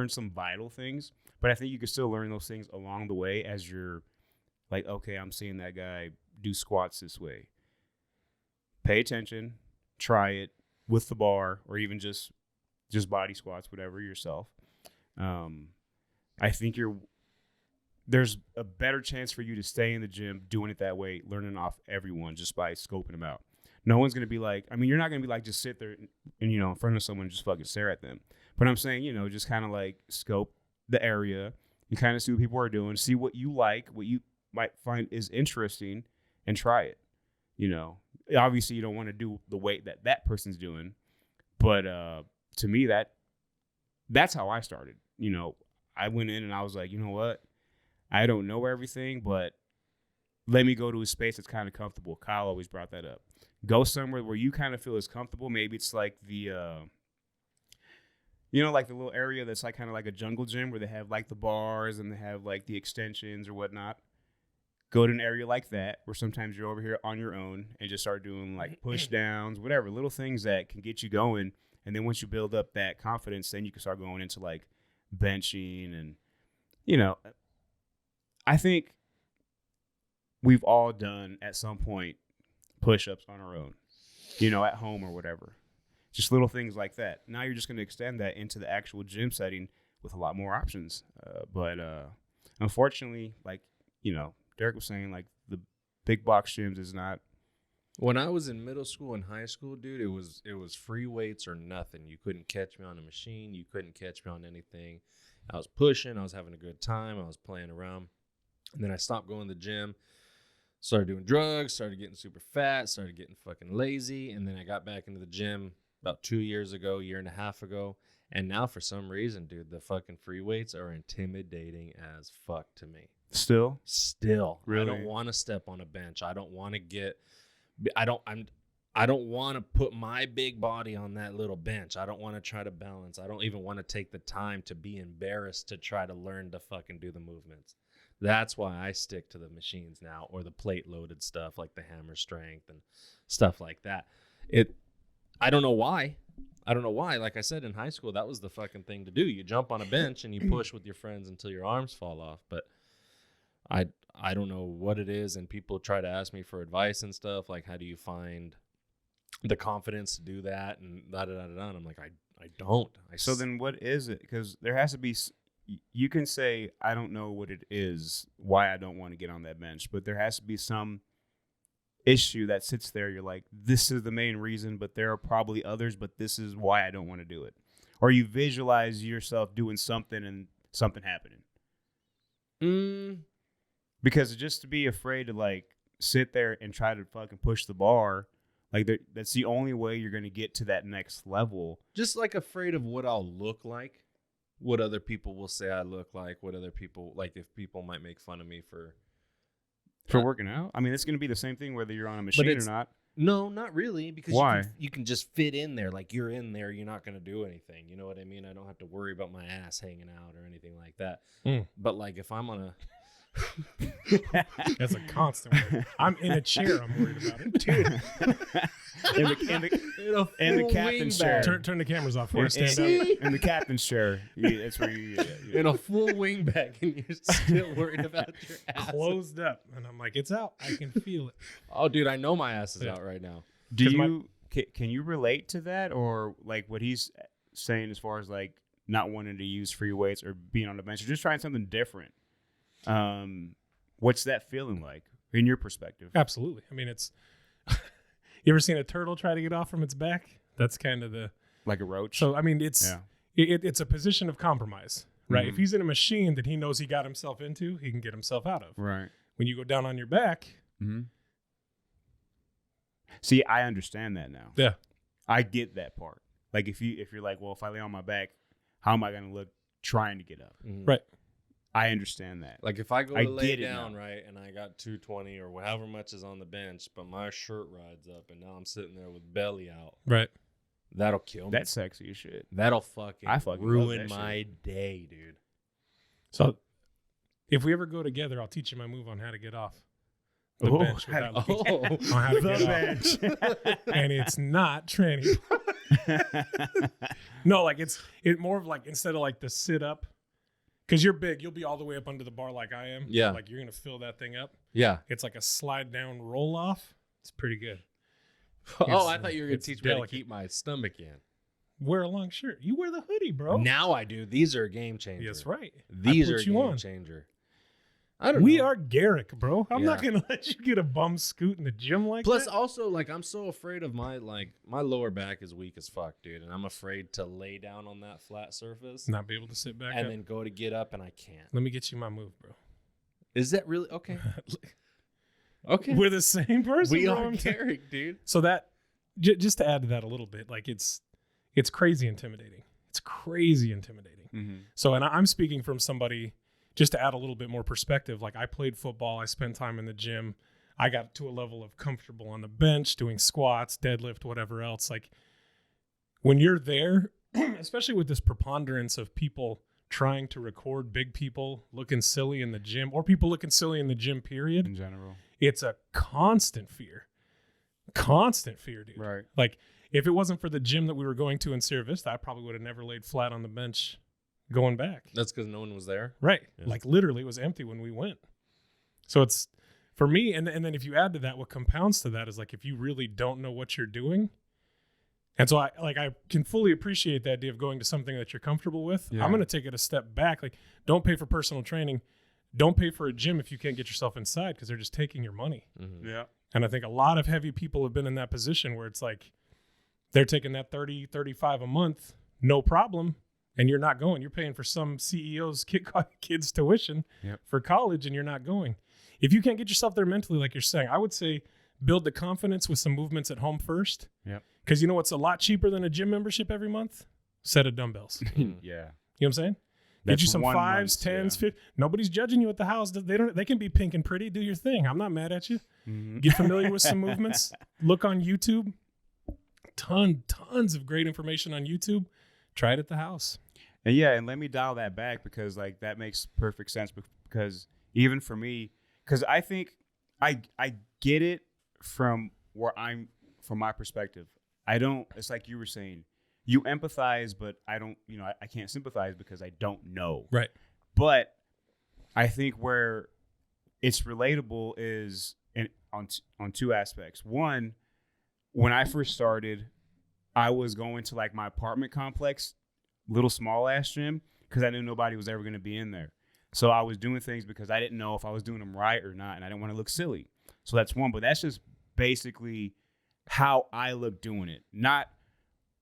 some vital things, but I think you can still learn those things along the way as you're like, okay, I'm seeing that guy do squats this way. Pay attention, try it with the bar, or even just body squats, whatever, yourself. I think there's a better chance for you to stay in the gym doing it that way, learning off everyone just by scoping them out. No one's going to be like, I mean, you're not going to be like, just sit there and, in front of someone and just fucking stare at them. But I'm saying, just kind of like scope the area and kind of see what people are doing, see what you like, what you might find is interesting, and try it. Obviously you don't want to do the weight that person's doing, but to me, that's how I started. I went in and I was like, you know what? I don't know everything, but let me go to a space that's kind of comfortable. Kyle always brought that up. Go somewhere where you kind of feel as comfortable. Maybe it's like the, like the little area that's like kind of like a jungle gym where they have like the bars and they have like the extensions or whatnot. Go to an area like that where sometimes you're over here on your own and just start doing like push downs, whatever, little things that can get you going. And then once you build up that confidence, then you can start going into like benching and, I think we've all done at some point push-ups on our own, at home or whatever. Just little things like that. Now you're just going to extend that into the actual gym setting with a lot more options. But unfortunately, like, Derek was saying, like, the big box gyms is not. When I was in middle school and high school, dude, it was free weights or nothing. You couldn't catch me on a machine. You couldn't catch me on anything. I was pushing. I was having a good time. I was playing around. And then I stopped going to the gym, started doing drugs, started getting super fat, started getting fucking lazy. And then I got back into the gym about 2 years ago, year and a half ago. And now for some reason, dude, the fucking free weights are intimidating as fuck to me. Still? Really? I don't want to step on a bench. I don't want to I don't want to put my big body on that little bench. I don't want to try to balance. I don't even want to take the time to be embarrassed to try to learn to fucking do the movements. That's why I stick to the machines now, or the plate loaded stuff like the hammer strength and stuff like that. I don't know why. Like I said, in high school, that was the fucking thing to do. You jump on a bench and you push with your friends until your arms fall off. But I don't know what it is, and people try to ask me for advice and stuff, like, how do you find the confidence to do that, and and I'm like, I don't. So then what is it? Because there has to be, you can say, I don't know what it is, why I don't want to get on that bench, but there has to be some issue that sits there. You're like, this is the main reason, but there are probably others, but this is why I don't want to do it. Or you visualize yourself doing something and something happening. Because just to be afraid to like sit there and try to fucking push the bar, like that's the only way you're going to get to that next level. Just like afraid of what I'll look like, what other people will say I look like, what other people, like if people might make fun of me for working out. I mean, it's going to be the same thing whether you're on a machine or not. No, not really. Because why? You can just fit in there. Like you're in there, you're not going to do anything. You know what I mean? I don't have to worry about my ass hanging out or anything like that. But like if I'm on a That's a constant worry. I'm in a chair. I'm worried about it, dude. in the captain's chair. Turn the cameras off for us. Stand up. In the captain's chair. That's where you. In a full wing bag, and you're still worried about your ass. Closed up, and I'm like, it's out. I can feel it. Oh, dude, I know my ass is out right now. Can you relate to that, or like what he's saying as far as like not wanting to use free weights or being on the bench, or just trying something different? What's that feeling like in your perspective? Absolutely. I mean, it's you ever seen a turtle try to get off from its back? That's kind of like a roach. So I mean, it's a position of compromise, right? Mm-hmm. If he's in a machine that he knows he got himself into, he can get himself out of. Right. When you go down on your back, See, I understand that now. Yeah. I get that part. Like if you're like, well, if I lay on my back, how am I going to look trying to get up? Mm-hmm. Right. I understand that. Like if I go to lay get it down, now. right, and I got 220 or however much is on the bench, but my shirt rides up and now I'm sitting there with belly out. Right. That'll kill me. That's sexy as shit. That'll fucking, I fucking love ruin that my day, dude. So if we ever go together, I'll teach you my move on how to get off the Oh, bench without looking Oh, on how to get off. And it's not tranny. No, like it's more of like instead of like the sit up, because you're big, you'll be all the way up under the bar like I am. Yeah. Like you're gonna fill that thing up. yeah. It's like a slide down roll off. It's pretty good. Oh, I thought you were going it's to teach me how to delicate. keep my stomach in. Wear a long shirt. You wear the hoodie, bro. Now I do. These are a game changer. That's right. These I are put a you game on. changer. I don't We know. are Garrick, bro. I'm not Yeah. gonna let you get a bum scoot in the gym like Plus, that. also, like, I'm so afraid of my lower back is weak as fuck, dude. And I'm afraid to lay down on that flat surface Not be able to sit back and up. then go to get up and I can't. Let me get you my move, bro. Is that really? Okay. Okay. We're the same person. We bro. are I'm saying. Derek, dude. So that just to add to that a little bit, like it's crazy intimidating. It's crazy intimidating. Mm-hmm. So, and I'm speaking from somebody, just to add a little bit more perspective. Like I played football, I spent time in the gym, I got to a level of comfortable on the bench, doing squats, deadlift, whatever else. Like when you're there, especially with this preponderance of people trying to record big people looking silly in the gym, or people looking silly in the gym, period. In general. It's a constant fear. Constant fear, dude. Right. Like, if it wasn't for the gym that we were going to in Sierra Vista, I probably would have never laid flat on the bench going back. That's because no one was there. Right. Yeah. Like, literally, it was empty when we went. So it's, for me, and then if you add to that, what compounds to that is, like, if you really don't know what you're doing. And so I can fully appreciate the idea of going to something that you're comfortable with. Yeah. I'm going to take it a step back. Like, don't pay for personal training. Don't pay for a gym if you can't get yourself inside, because they're just taking your money. Mm-hmm. Yeah. And I think a lot of heavy people have been in that position where it's like they're taking that 30, 35 a month, no problem. And you're not going. You're paying for some CEO's kids' tuition Yep. for college, and you're not going. If you can't get yourself there mentally, like you're saying, I would say build the confidence with some movements at home first. Yep. Because you know what's a lot cheaper than a gym membership every month? Set of dumbbells. You know Yeah. what I'm saying? That's Get you some one 5s, month, 10s, yeah. 50s. Nobody's judging you at the house. They can be pink and pretty. Do your thing. I'm not mad at you. Mm-hmm. Get familiar with some movements. Look on YouTube. Tons of great information on YouTube. Try it at the house. And yeah, and let me dial that back, because like that makes perfect sense, because even for me, because I think I get it from my perspective. It's like you were saying, you empathize, but I don't, I can't sympathize because I don't know. Right. But I think where it's relatable is on two aspects. One, when I first started, I was going to like my apartment complex, little small ass gym, because I knew nobody was ever going to be in there. So I was doing things because I didn't know if I was doing them right or not, and I didn't want to look silly. So that's one, but that's just basically how I look doing it, not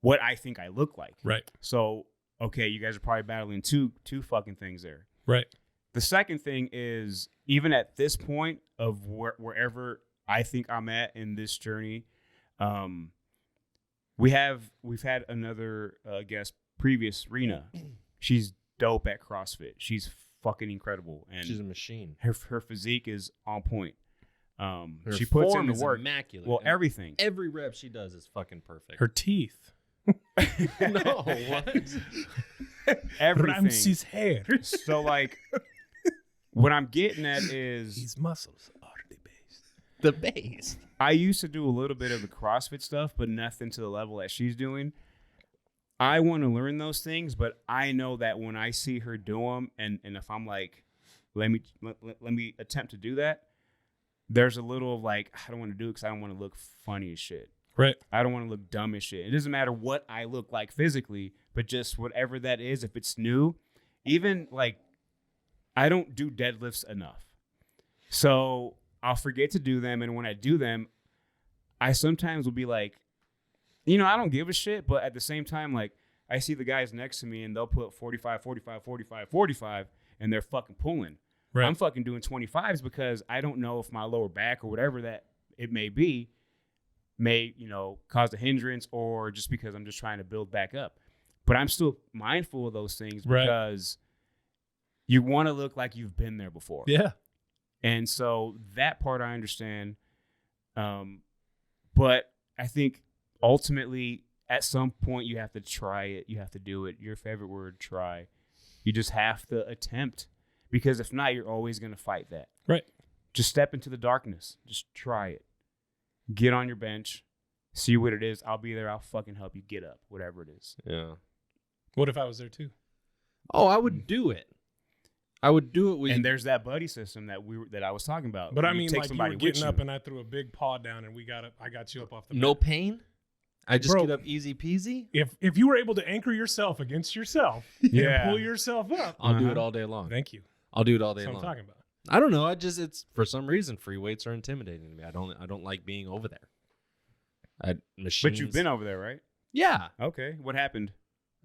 what I think I look like. Right. So, okay, you guys are probably battling two fucking things there. Right. The second thing is, even at this point of wherever I think I'm at in this journey, we've had another guest previous, Rena. She's dope at CrossFit. She's fucking incredible, and She's a machine. her physique is on point. Her She puts in form the is work. immaculate. Well, And everything. every rep she does is fucking perfect. Her teeth. No, what? Everything. Ramsey's hair. So like, what I'm getting at is, His muscles are the base. The base. I used to do a little bit of the CrossFit stuff, but nothing to the level that she's doing. I want to learn those things, but I know that when I see her do them, and if I'm like, let me attempt to do that, there's a little of like, I don't want to do it because I don't want to look funny as shit. Right. I don't want to look dumb as shit. It doesn't matter what I look like physically, but just whatever that is, if it's new, even like, I don't do deadlifts enough. So I'll forget to do them. And when I do them, I sometimes will be like, I don't give a shit. But at the same time, like, I see the guys next to me and they'll put 45, 45, 45, 45, and they're fucking pulling. Right. I'm fucking doing 25s because I don't know if my lower back or whatever that it may be may, cause a hindrance, or just because I'm just trying to build back up. But I'm still mindful of those things because you want to look like you've been there before. Yeah. And so that part I understand. But I think ultimately at some point you have to try it. You have to do it. Your favorite word, try. You just have to attempt, because if not, you're always going to fight that. Right. Just step into the darkness. Just try it. Get on your bench. See what it is. I'll be there. I'll fucking help you get up, whatever it is. Yeah. What if I was there too? Oh, I would do it. I would do it with. And there's that buddy system that I was talking about. But I mean, like you were getting up and I threw a big paw down and I got you up off the no bed. pain. I just get up easy peasy. If you were able to anchor yourself against yourself and pull yourself up, I'll do it all day long. Thank you. I'll do it all day That's long. what I'm talking about. I don't know. It's for some reason free weights are intimidating to me. I don't like being over there. Machines. But you've been over there, right? Yeah. Okay. What happened?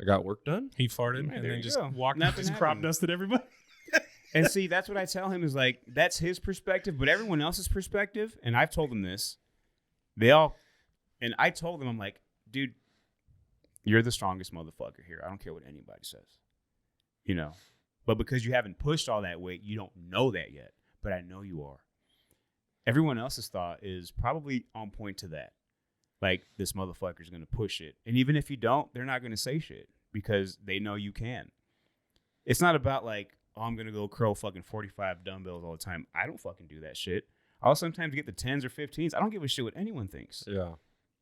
I got work done. He farted Right, and there then you just go. walked Nothing up and crop happened. dusted everybody. And see, that's what I tell him is like, that's his perspective, but everyone else's perspective, and I've told them this, and I told them, I'm like, dude, you're the strongest motherfucker here. I don't care what anybody says, but because you haven't pushed all that weight, you don't know that yet, but I know you are. Everyone else's thought is probably on point to that. Like, this motherfucker's going to push it. And even if you don't, they're not going to say shit because they know you can. It's not about like, oh, I'm going to go curl fucking 45 dumbbells all the time. I don't fucking do that shit. I'll sometimes get the 10s or 15s. I don't give a shit what anyone thinks. Yeah.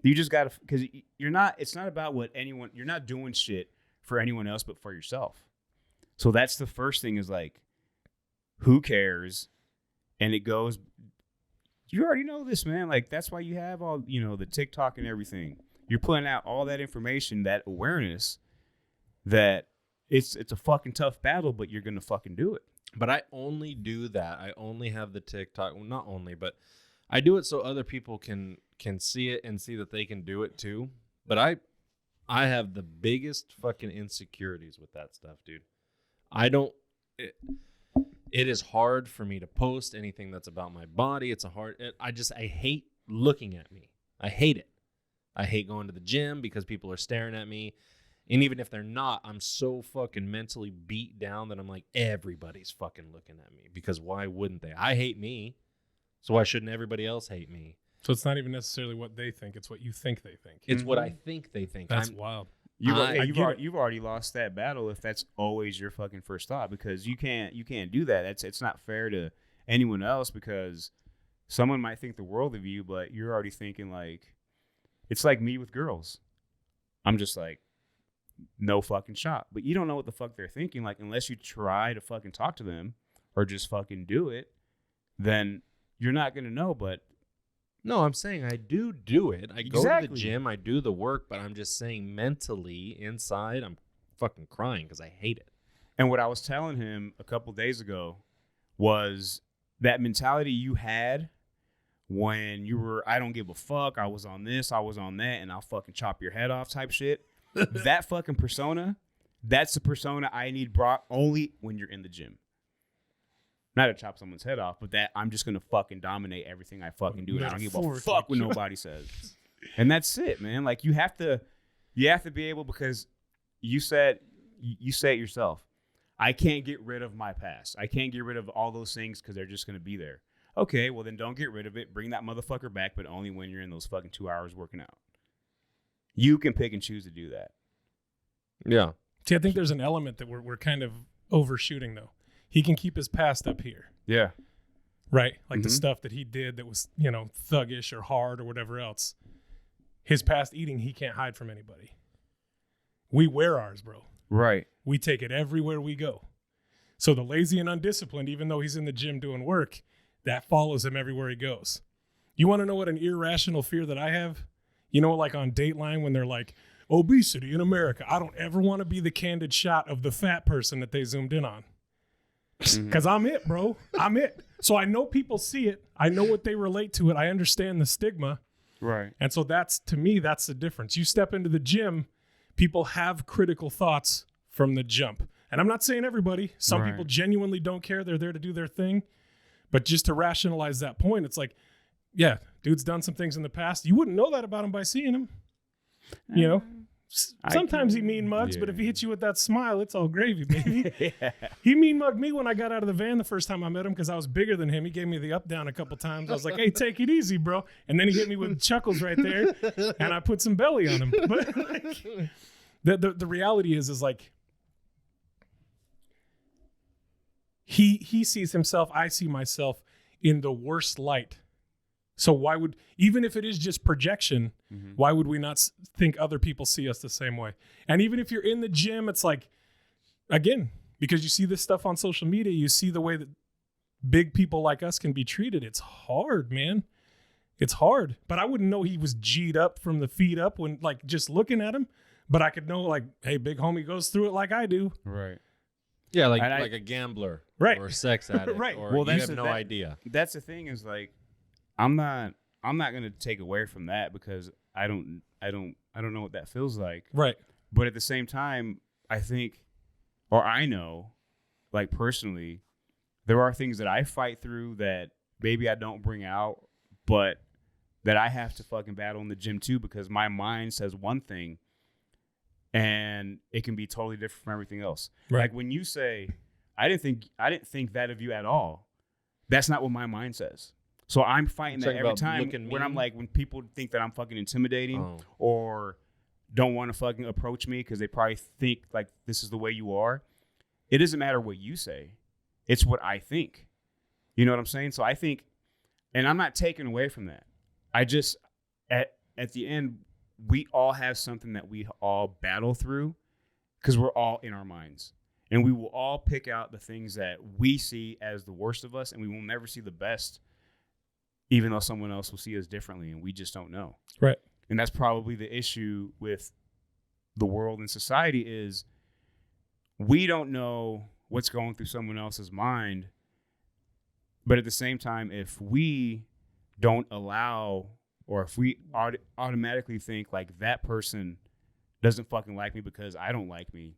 You just got to, because it's not about what anyone, you're not doing shit for anyone else but for yourself. So that's the first thing is like, who cares? And it goes, you already know this, man. Like, that's why you have all, the TikTok and everything. You're putting out all that information, that awareness that it's a fucking tough battle, but you're going to fucking do it. But I only do that. I only have the TikTok. Well, not only, but I do it so other people can see it and see that they can do it too. But I have the biggest fucking insecurities with that stuff, dude. It is hard for me to post anything that's about my body. I hate looking at me. I hate it. I hate going to the gym because people are staring at me. And even if they're not, I'm so fucking mentally beat down that I'm like, everybody's fucking looking at me, because why wouldn't they? I hate me. So why shouldn't everybody else hate me? So it's not even necessarily what they think. It's what you think they think. It's what I think they think. That's wild. You've already lost that battle if that's always your fucking first thought, because you can't do that. It's not fair to anyone else, because someone might think the world of you, but you're already thinking like, it's like me with girls. I'm just like, no fucking shot. But you don't know what the fuck they're thinking. Like, unless you try to fucking talk to them or just fucking do it, then you're not going to know. But no, I'm saying I do it. I go to the gym, I do the work, but I'm just saying mentally inside, I'm fucking crying because I hate it. And what I was telling him a couple days ago was that mentality you had when you were, I don't give a fuck, I was on this, I was on that, and I'll fucking chop your head off type shit. That fucking persona, that's the persona I need brought only when you're in the gym. Not to chop someone's head off, but that I'm just going to fucking dominate everything I fucking do. And I don't give a fuck what nobody says. And that's it, man. Like, you have to be able, because you said it yourself. I can't get rid of my past. I can't get rid of all those things because they're just going to be there. Okay, well then don't get rid of it. Bring that motherfucker back, but only when you're in those fucking 2 hours working out. You can pick and choose to do that. Yeah. See, I think there's an element that we're kind of overshooting, though. He can keep his past up here. Yeah. Right? Like the stuff that he did that was, thuggish or hard or whatever else. His past eating, he can't hide from anybody. We wear ours, bro. Right. We take it everywhere we go. So the lazy and undisciplined, even though he's in the gym doing work, that follows him everywhere he goes. You want to know what an irrational fear that I have? Like on Dateline when they're like, obesity in America. I don't ever want to be the candid shot of the fat person that they zoomed in on. Because I'm it, bro. I'm it. So I know people see it. I know what they relate to it. I understand the stigma. Right. And so to me, that's the difference. You step into the gym, people have critical thoughts from the jump. And I'm not saying everybody. Some people genuinely don't care. They're there to do their thing. But just to rationalize that point, it's like, yeah, Dude's done some things in the past. You wouldn't know that about him by seeing him. You know, sometimes he mean mugs, but if he hits you with that smile, it's all gravy, baby. He mean mugged me when I got out of the van the first time I met him because I was bigger than him. He gave me the up down a couple times. I was like, hey, take it easy, bro. And then he hit me with chuckles right there, and I put some belly on him. But like, the reality is like, he sees himself, I see myself in the worst light. So why would, even if it is just projection, why would we not think other people see us the same way? And even if you're in the gym, it's like, again, because you see this stuff on social media, you see the way that big people like us can be treated. It's hard, man. It's hard. But I wouldn't know he was G'd up from the feet up when, like, just looking at him. But I could know, like, hey, big homie goes through it like I do. Right. Yeah, like a gambler, right, or a sex addict, right. Or well, you have no idea. That's the thing is like, I'm not going to take away from that because I don't know what that feels like. Right. But at the same time, I think, or I know, like personally, there are things that I fight through that maybe I don't bring out, but that I have to fucking battle in the gym too because my mind says one thing. And it can be totally different from everything else. Right. Like when you say, I didn't think that of you at all. That's not what my mind says. So I'm fighting that every time when I'm like, when people think that I'm fucking intimidating or don't want to fucking approach me because they probably think like this is the way you are. It doesn't matter what you say. It's what I think. You know what I'm saying? So I think, and I'm not taking away from that. I just, at the end, we all have something that we all battle through because we're all in our minds. And we will all pick out the things that we see as the worst of us, and we will never see the best, even though someone else will see us differently, and we just don't know. Right. And that's probably the issue with the world and society is we don't know what's going through someone else's mind. But at the same time, if we don't allow, or if we automatically think like that person doesn't fucking like me because I don't like me,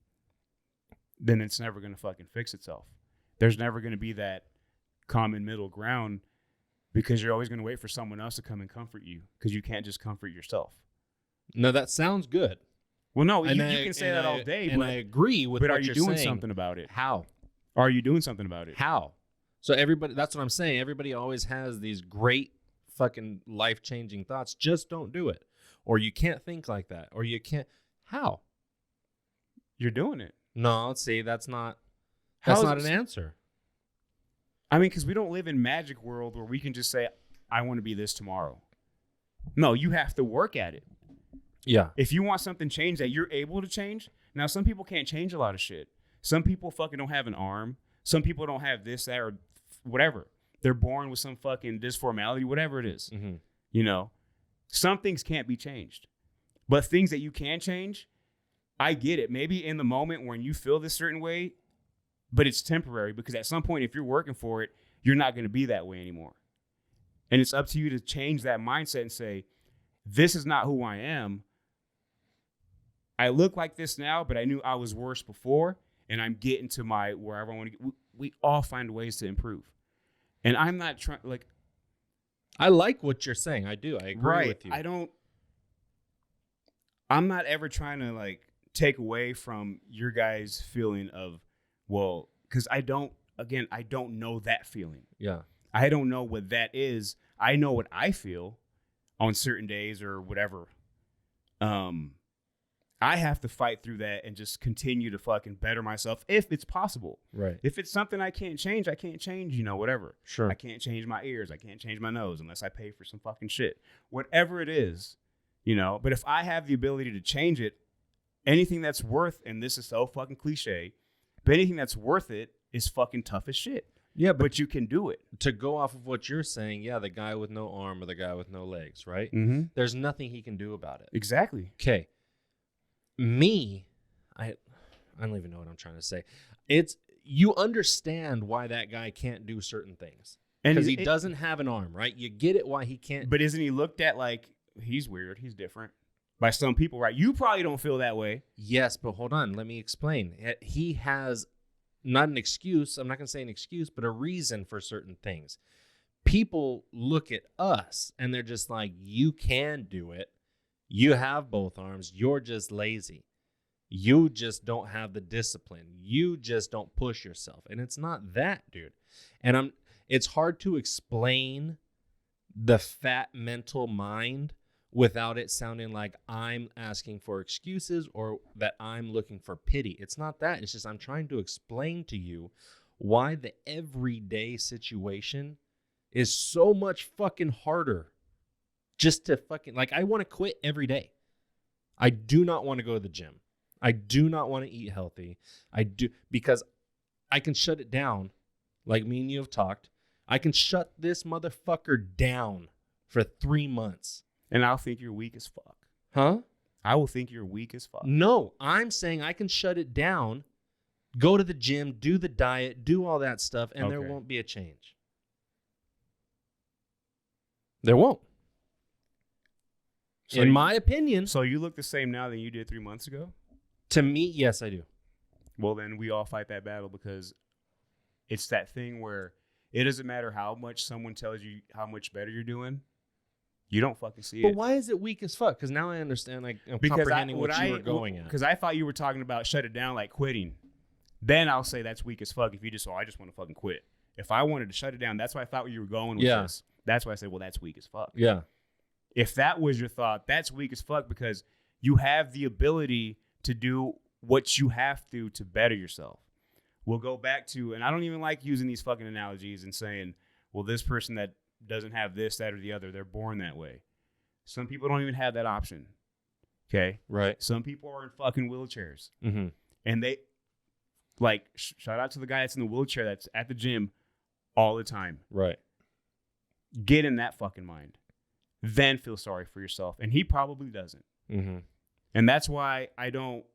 then it's never going to fucking fix itself. There's never going to be that common middle ground because you're always going to wait for someone else to come and comfort you because you can't just comfort yourself. No, that sounds good. Well, no, you can say that all day. And but, I agree with what you're saying. But are you doing something about it? How? Are you doing something about it? How? So everybody, that's what I'm saying. Everybody always has these great fucking life-changing thoughts. Just don't do it. Or you can't think like that. Or you can't. How? You're doing it. No, see, that's not an answer. I mean, because we don't live in magic world where we can just say, I want to be this tomorrow. No, you have to work at it. Yeah. If you want something changed that you're able to change. Now, some people can't change a lot of shit. Some people fucking don't have an arm. Some people don't have this, that, or whatever. They're born with some fucking disformality, whatever it is. Mm-hmm. You know, some things can't be changed. But things that you can change, I get it. Maybe in the moment when you feel this certain way, but it's temporary because at some point, if you're working for it, you're not going to be that way anymore. And it's up to you to change that mindset and say, this is not who I am. I look like this now, but I knew I was worse before, and I'm getting to my wherever I want to get. We all find ways to improve. And I'm not trying, like... I like what you're saying. I do. I agree with you. I'm not ever trying to, like, take away from your guys' feeling of, well, because I don't know that feeling. Yeah. I don't know what that is. I know what I feel on certain days or whatever. I have to fight through that and just continue to fucking better myself if it's possible. Right. If it's something I can't change, I can't change, whatever. Sure. I can't change my ears. I can't change my nose unless I pay for some fucking shit. Whatever it is, But if I have the ability to change it, anything that's worth, and this is so fucking cliche, but anything that's worth it is fucking tough as shit. Yeah, but you can do it. To go off of what you're saying, yeah, the guy with no arm or the guy with no legs, right? Mm-hmm. There's nothing he can do about it. Exactly. Okay. I don't even know what I'm trying to say. You understand why that guy can't do certain things. Because he doesn't have an arm, right? You get it why he can't. But isn't he looked at like, he's weird, he's different by some people, right? You probably don't feel that way. Yes, but hold on. Let me explain. He has not an excuse. I'm not going to say an excuse, but a reason for certain things. people look at us and they're just like, you can do it. You have both arms. You're just lazy. You just don't have the discipline. You just don't push yourself. And it's not that, dude. And it's hard to explain the fat mental mind without it sounding like I'm asking for excuses or that I'm looking for pity. It's not that. It's just I'm trying to explain to you why the everyday situation is so much fucking harder just to fucking, like, I want to quit every day. I do not want to go to the gym. I do not want to eat healthy. Because I can shut it down, like me and you have talked. I can shut this motherfucker down for 3 months. And I'll think you're weak as fuck. Huh? I will think you're weak as fuck. No, I'm saying I can shut it down, go to the gym, do the diet, do all that stuff, and there won't be a change. There won't. So in my opinion. So you look the same now than you did 3 months ago? To me, yes, I do. Well, then we all fight that battle because it's that thing where it doesn't matter how much someone tells you how much better you're doing. You don't fucking see it. But why is it weak as fuck? Because now I understand, like, I'm comprehending what you were going at. Because I thought you were talking about shut it down, like quitting. Then I'll say that's weak as fuck if you just, I just want to fucking quit. If I wanted to shut it down, that's why I thought where you were going with this. That's why I said, well, that's weak as fuck. Yeah. If that was your thought, that's weak as fuck because you have the ability to do what you have to better yourself. We'll go back to, and I don't even like using these fucking analogies and saying, well, this person that doesn't have this, that, or the other, they're born that way. Some people don't even have that option. Okay? Right. Some people are in fucking wheelchairs. Mm-hmm. And they, like, shout out to the guy that's in the wheelchair that's at the gym all the time. Right. Get in that fucking mind. Then feel sorry for yourself. And he probably doesn't. Mm-hmm. And that's why I don't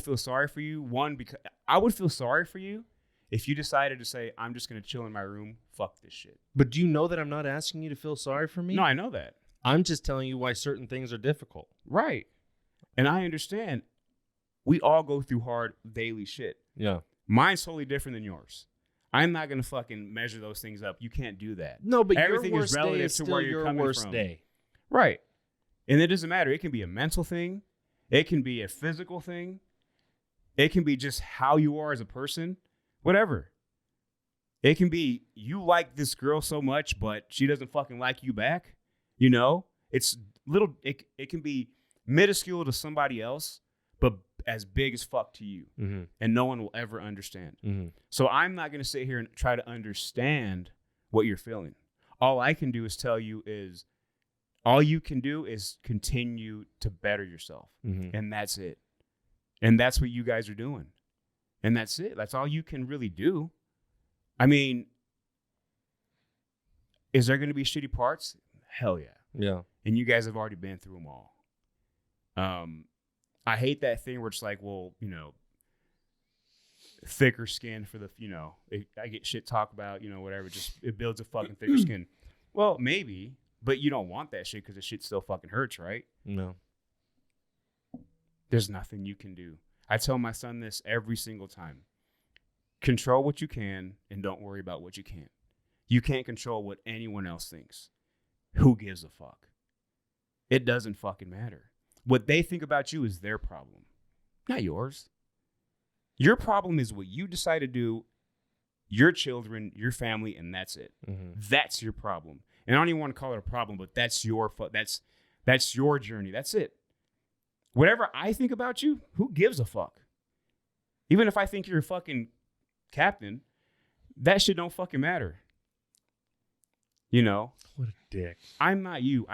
feel sorry for you. One, because I would feel sorry for you if you decided to say, I'm just going to chill in my room, fuck this shit. But do you know that I'm not asking you to feel sorry for me? No, I know that. I'm just telling you why certain things are difficult. Right. And I understand. We all go through hard daily shit. Yeah. Mine's totally different than yours. I'm not going to fucking measure those things up. You can't do that. No, but everything your worst is relative day is to still where you're your coming worst from. day. Right. And it doesn't matter. It can be a mental thing. It can be a physical thing. It can be just how you are as a person. Whatever. It can be you like this girl so much, but she doesn't fucking like you back. You know? It's little, it can be minuscule to somebody else, but as big as fuck to you. Mm-hmm. And no one will ever understand. Mm-hmm. So I'm not going to sit here and try to understand what you're feeling. All I can do is tell you is, all you can do is continue to better yourself. Mm-hmm. And that's it. And that's what you guys are doing. And that's it. That's all you can really do. I mean, is there going to be shitty parts? Hell yeah. Yeah. And you guys have already been through them all. I hate that thing where it's like, well, you know, thicker skin for the, you know, I get shit talk about, you know, whatever, just it builds a fucking thicker skin. Well, maybe, but you don't want that shit because the shit still fucking hurts, right? No. There's nothing you can do. I tell my son this every single time. Control what you can and don't worry about what you can't. You can't control what anyone else thinks. Who gives a fuck? It doesn't fucking matter. What they think about you is their problem, not yours. Your problem is what you decide to do, your children, your family, and that's it. Mm-hmm. That's your problem. And I don't even want to call it a problem, but that's your that's your journey. That's it. Whatever I think about you, who gives a fuck? Even if I think you're a fucking captain, that shit don't fucking matter. You know? What a dick. I'm not you.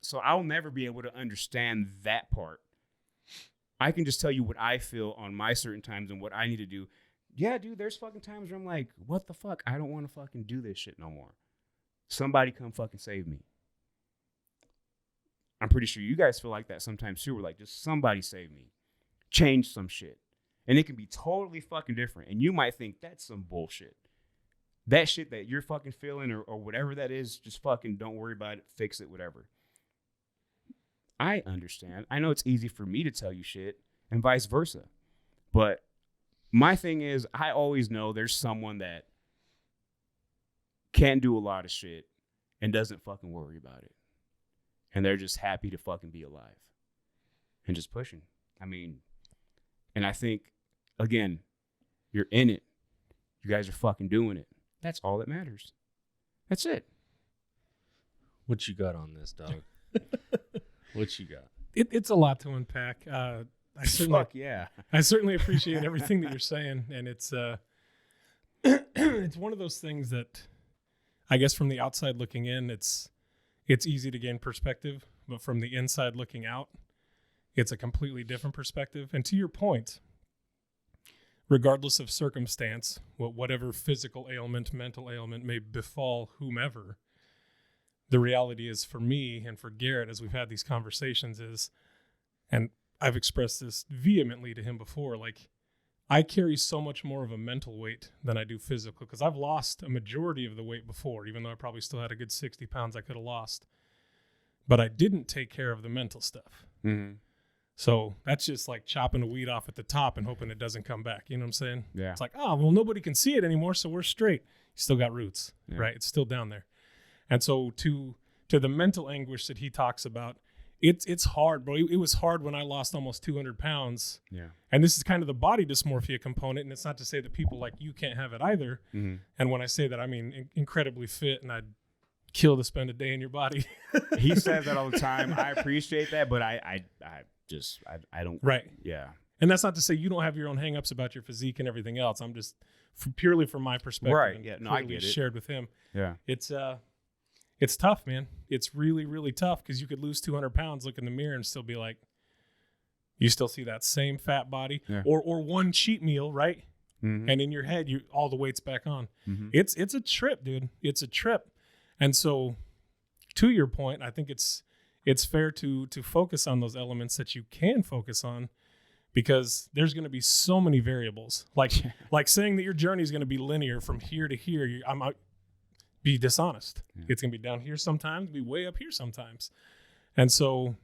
So I'll never be able to understand that part. I can just tell you what I feel on my certain times and what I need to do. Yeah, dude, there's fucking times where I'm like, what the fuck? I don't want to fucking do this shit no more. Somebody come fucking save me. I'm pretty sure you guys feel like that sometimes too. We're like, just somebody save me. Change some shit. And it can be totally fucking different. And you might think that's some bullshit. That shit that you're fucking feeling or whatever that is, just fucking don't worry about it, fix it, whatever. I understand. I know it's easy for me to tell you shit and vice versa. But my thing is, I always know there's someone that can't do a lot of shit and doesn't fucking worry about it. And they're just happy to fucking be alive and just pushing. I mean, and I think, again, you're in it. You guys are fucking doing it. That's all that matters. That's it. What you got on this, dog? What you got? It's a lot to unpack. I certainly appreciate everything that you're saying, and it's it's one of those things that I guess from the outside looking in, it's easy to gain perspective, but from the inside looking out, it's a completely different perspective. And to your point, regardless of circumstance, whatever physical ailment, mental ailment may befall whomever, the reality is for me and for Garrett, as we've had these conversations, is, and I've expressed this vehemently to him before, like, I carry so much more of a mental weight than I do physical, because I've lost a majority of the weight before, even though I probably still had a good 60 pounds I could have lost. But I didn't take care of the mental stuff. Mm-hmm. So that's just like chopping a weed off at the top and hoping it doesn't come back. You know what I'm saying? Yeah. It's like, oh, well, nobody can see it anymore, so we're straight. You still got roots, right? It's still down there. And so to the mental anguish that he talks about, it's hard, bro. It was hard when I lost almost 200 pounds. Yeah. And this is kind of the body dysmorphia component. And it's not to say that people like you can't have it either. Mm-hmm. And when I say that, I mean incredibly fit, and I'd kill to spend a day in your body. He says that all the time. I appreciate that, but I don't. Right. Yeah. And that's not to say you don't have your own hangups about your physique and everything else. I'm just purely from my perspective. Right. And Yeah. No, I get it. Shared with him. Yeah. It's tough, man. It's really, really tough, because you could lose 200 pounds, look in the mirror, and still be like, you still see that same fat body, or one cheat meal, right? Mm-hmm. And in your head, all the weight's back on. Mm-hmm. It's a trip, dude. It's a trip. And so, to your point, I think it's fair to focus on those elements that you can focus on, because there's going to be so many variables. Like saying that your journey is going to be linear from here to here. Be dishonest. Yeah. It's going to be down here sometimes, be way up here sometimes. And so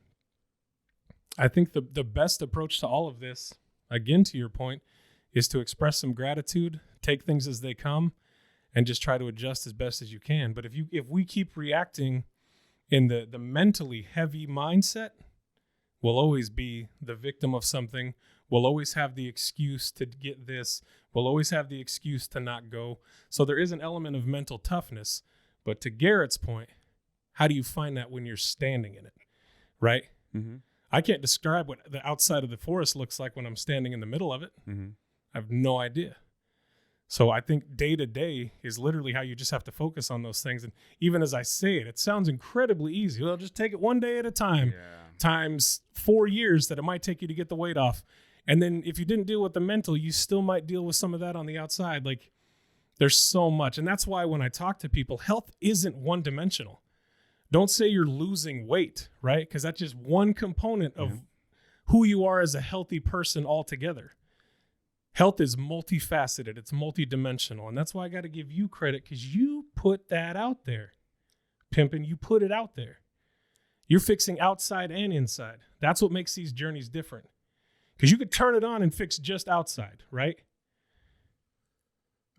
I think the best approach to all of this, again, to your point, is to express some gratitude, take things as they come, and just try to adjust as best as you can. But if we keep reacting in the mentally heavy mindset, we'll always be the victim of something. We'll always have the excuse to get this. We'll always have the excuse to not go. So there is an element of mental toughness. But to Garrett's point, how do you find that when you're standing in it, right? Mm-hmm. I can't describe what the outside of the forest looks like when I'm standing in the middle of it. Mm-hmm. I have no idea. So I think day to day is literally how you just have to focus on those things. And even as I say it, it sounds incredibly easy. Well, just take it one day at a time, times 4 years that it might take you to get the weight off. And then if you didn't deal with the mental, you still might deal with some of that on the outside. Like, there's so much. And that's why when I talk to people, health isn't one dimensional. Don't say you're losing weight, right? Because that's just one component of who you are as a healthy person altogether. Health is multifaceted. It's multidimensional. And that's why I got to give you credit, because you put that out there. Pimpin', you put it out there. You're fixing outside and inside. That's what makes these journeys different. Because you could turn it on and fix just outside, right?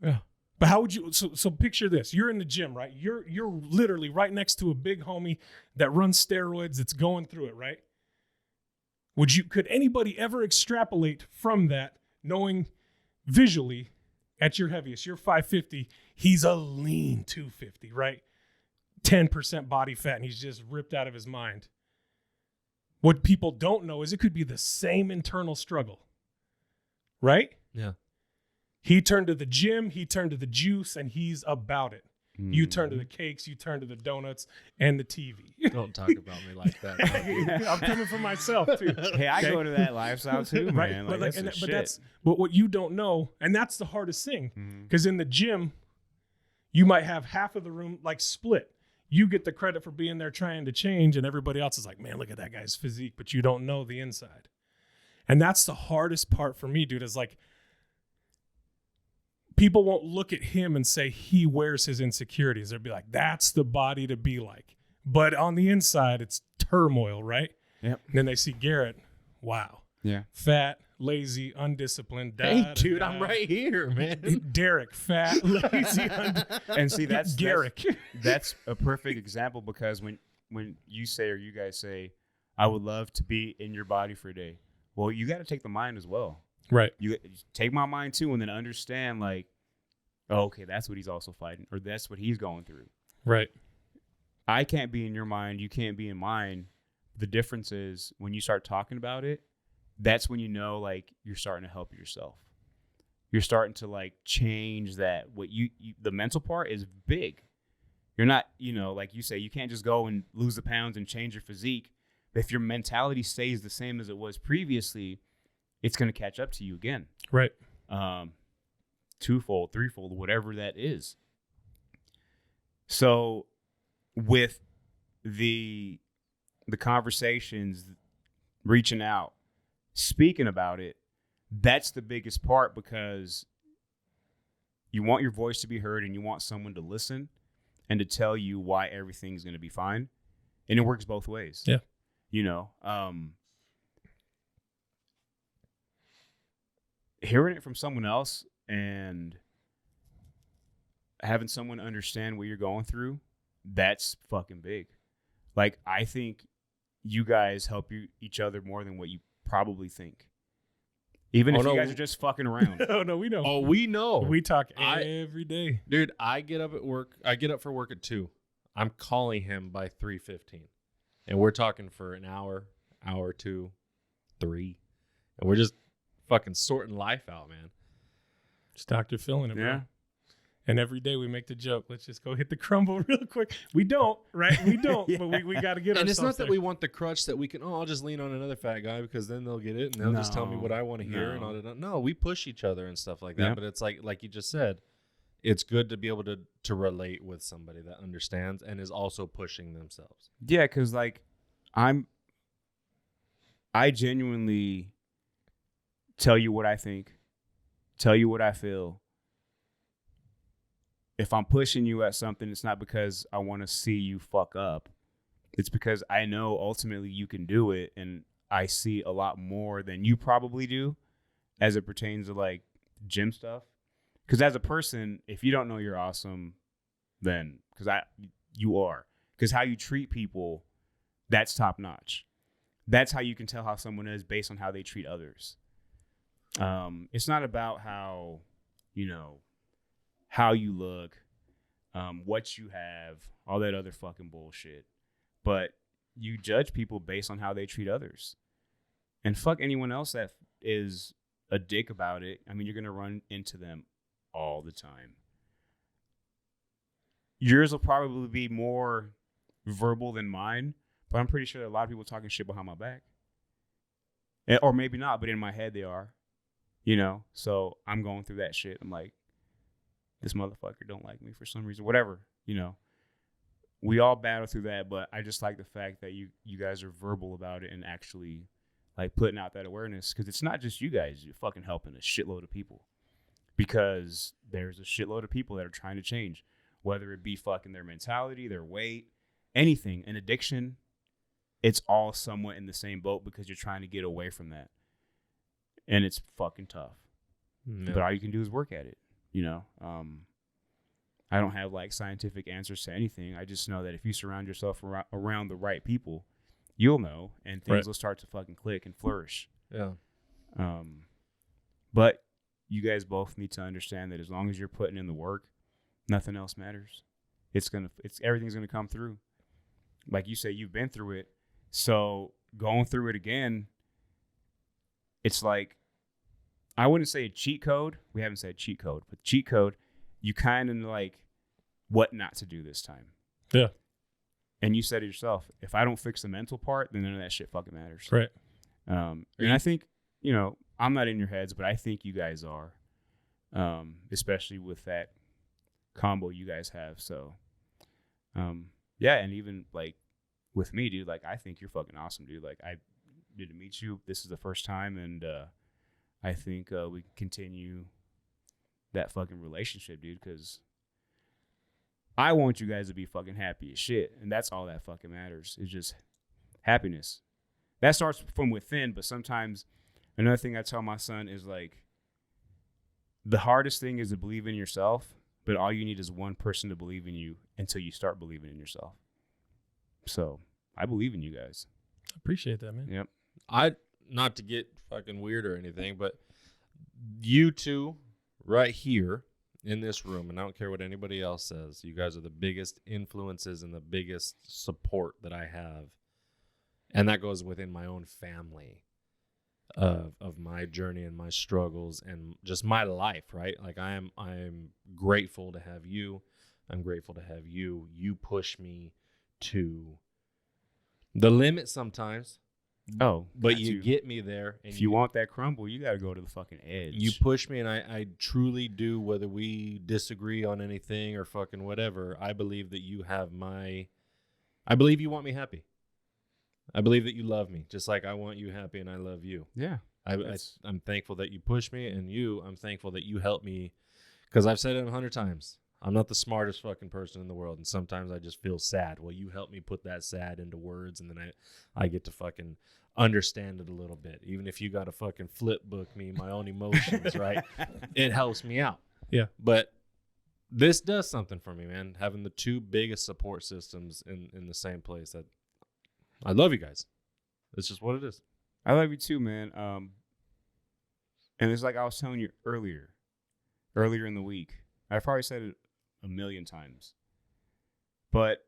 Yeah. But how would you, so picture this. You're in the gym, right? You're literally right next to a big homie that runs steroids, that's going through it, right? Could anybody ever extrapolate from that, knowing visually at your heaviest, you're 550, he's a lean 250, right? 10% body fat, and he's just ripped out of his mind. What people don't know is it could be the same internal struggle, right? Yeah. He turned to the gym, he turned to the juice, and he's about it. You turn to the cakes, you turn to the donuts, and the TV. Don't talk about me like that. I'm coming for myself, too. Hey, I go to that lifestyle, too, man. Right? Like, But what you don't know, and that's the hardest thing, because in the gym, you might have half of the room, like, split. You get the credit for being there trying to change, and everybody else is like, man, look at that guy's physique, but you don't know the inside. And that's the hardest part for me, dude, is like, people won't look at him and say he wears his insecurities. They'll be like, that's the body to be like. But on the inside, it's turmoil, right? Yep. And then they see Garrett, wow. Yeah. Fat, lazy, undisciplined. Hey, dude, I'm right here, man. Derek, fat, lazy, And see, that's Garrett. That's a perfect example, because when you say, or you guys say, I would love to be in your body for a day. Well, you got to take the mind as well. Right. You take my mind too, and then understand, like, oh, okay, that's what he's also fighting, or that's what he's going through. Right. I can't be in your mind. You can't be in mine. The difference is when you start talking about it, that's when you know, like, you're starting to help yourself. You're starting to, like, change that. What you the mental part is big. You're not, like you say, you can't just go and lose the pounds and change your physique. If your mentality stays the same as it was previously, it's going to catch up to you again. Right. Twofold, threefold, whatever that is. So with the conversations, reaching out, speaking about it, that's the biggest part, because you want your voice to be heard and you want someone to listen and to tell you why everything's going to be fine. And it works both ways. Yeah. Hearing it from someone else and having someone understand what you're going through, that's fucking big. Like, I think you guys help each other more than what you probably think. Even if you guys are just fucking around. Oh, no, we know. Oh, we know. We talk every day. Dude, I get up at work. I get up for work at 2. I'm calling him by 3:15. And we're talking for an hour, 2, 3. And we're just fucking sorting life out, man. It's Dr. Phil in it, bro. Yeah. And every day we make the joke, let's just go hit the crumble real quick. We don't, right? We don't, Yeah. but we got to get And ourselves it's not that there. we want the crutch that we can, I'll just lean on another fat guy because then they'll get it and they'll just tell me what I want to hear. And all that. No, we push each other and stuff like that. Yeah. But it's like you just said, it's good to be able to relate with somebody that understands and is also pushing themselves. Yeah, because, like, I genuinely tell you what I think, tell you what I feel. If I'm pushing you at something, it's not because I want to see you fuck up. It's because I know ultimately you can do it, and I see a lot more than you probably do as it pertains to, like, gym stuff. Because as a person, if you don't know you're awesome, then you are. Because how you treat people, that's top notch. That's how you can tell how someone is based on how they treat others. It's not about how you look, what you have, all that other fucking bullshit. But you judge people based on how they treat others. And fuck anyone else that is a dick about it. I mean, you're going to run into them all the time. Yours will probably be more verbal than mine, but I'm pretty sure that a lot of people talking shit behind my back. Or maybe not, but in my head they are. So I'm going through that shit. I'm like, this motherfucker don't like me for some reason, whatever, we all battle through that. But I just like the fact that you guys are verbal about it and actually, like, putting out that awareness, because it's not just you guys. You're fucking helping a shitload of people, because there's a shitload of people that are trying to change, whether it be fucking their mentality, their weight, anything, an addiction. It's all somewhat in the same boat, because you're trying to get away from that. And it's fucking tough. Yeah. But all you can do is work at it. I don't have, like, scientific answers to anything. I just know that if you surround yourself around the right people, you'll know, and things will start to fucking click and flourish. Yeah. But you guys both need to understand that as long as you're putting in the work, nothing else matters. Everything's gonna come through. Like you say, you've been through it, so going through it again, it's like, I wouldn't say a cheat code. We haven't said cheat code, but cheat code, you kind of like what not to do this time. Yeah. And you said it yourself, if I don't fix the mental part, then none of that shit fucking matters. Right. And I think, I'm not in your heads, but I think you guys are, especially with that combo you guys have. So, yeah. And even, like, with me, dude, like, I think you're fucking awesome, dude. Like, I did to meet you. This is the first time. And, I think we can continue that fucking relationship, dude, because I want you guys to be fucking happy as shit. And that's all that fucking matters. It's just happiness. That starts from within, but sometimes Another thing I tell my son is like, the hardest thing is to believe in yourself, but all you need is one person to believe in you until you start believing in yourself. So I believe in you guys. Appreciate that, man. Yep. Not to get fucking weird or anything, but you two right here in this room, and I don't care what anybody else says, you guys are the biggest influences and the biggest support that I have. And that goes within my own family of my journey and my struggles and just my life, right? Like I'm grateful to have you. I'm grateful to have you. You push me to the limit sometimes. Oh, but you get me there. And if you want that crumble, you got to go to the fucking edge. You push me, and I truly do, whether we disagree on anything or fucking whatever. I believe that you have I believe you want me happy. I believe that you love me, just like I want you happy and I love you. Yeah. I'm thankful that you push me, and I'm thankful that you help me, because I've said it 100 times. I'm not the smartest fucking person in the world, and sometimes I just feel sad. Well, you help me put that sad into words, and then I get to fucking understand it a little bit. Even if you got to fucking flip book me my own emotions, right? It helps me out. Yeah. But this does something for me, man. Having the two biggest support systems in the same place. That I love you guys. It's just what it is. I love you too, man. And it's like I was telling you earlier in the week. I probably said it a million times, but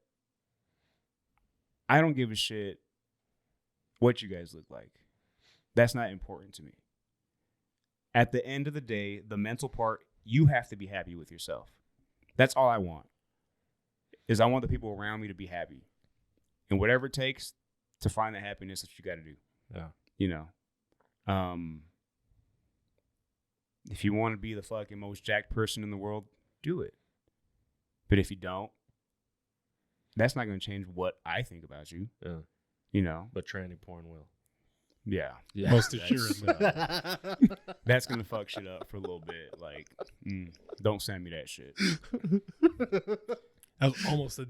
I don't give a shit what you guys look like. That's not important to me. At the end of the day, the mental part, you have to be happy with yourself. That's all I want. Is I want the people around me to be happy. And whatever it takes to find the happiness that you got to do. Yeah. You know. If you want to be the fucking most jacked person in the world, do it. But if you don't, that's not going to change what I think about you. Yeah. You know. But tranny porn will. Yeah. Most assuredly. That's going to fuck shit up for a little bit. Like, don't send me that shit. That was almost a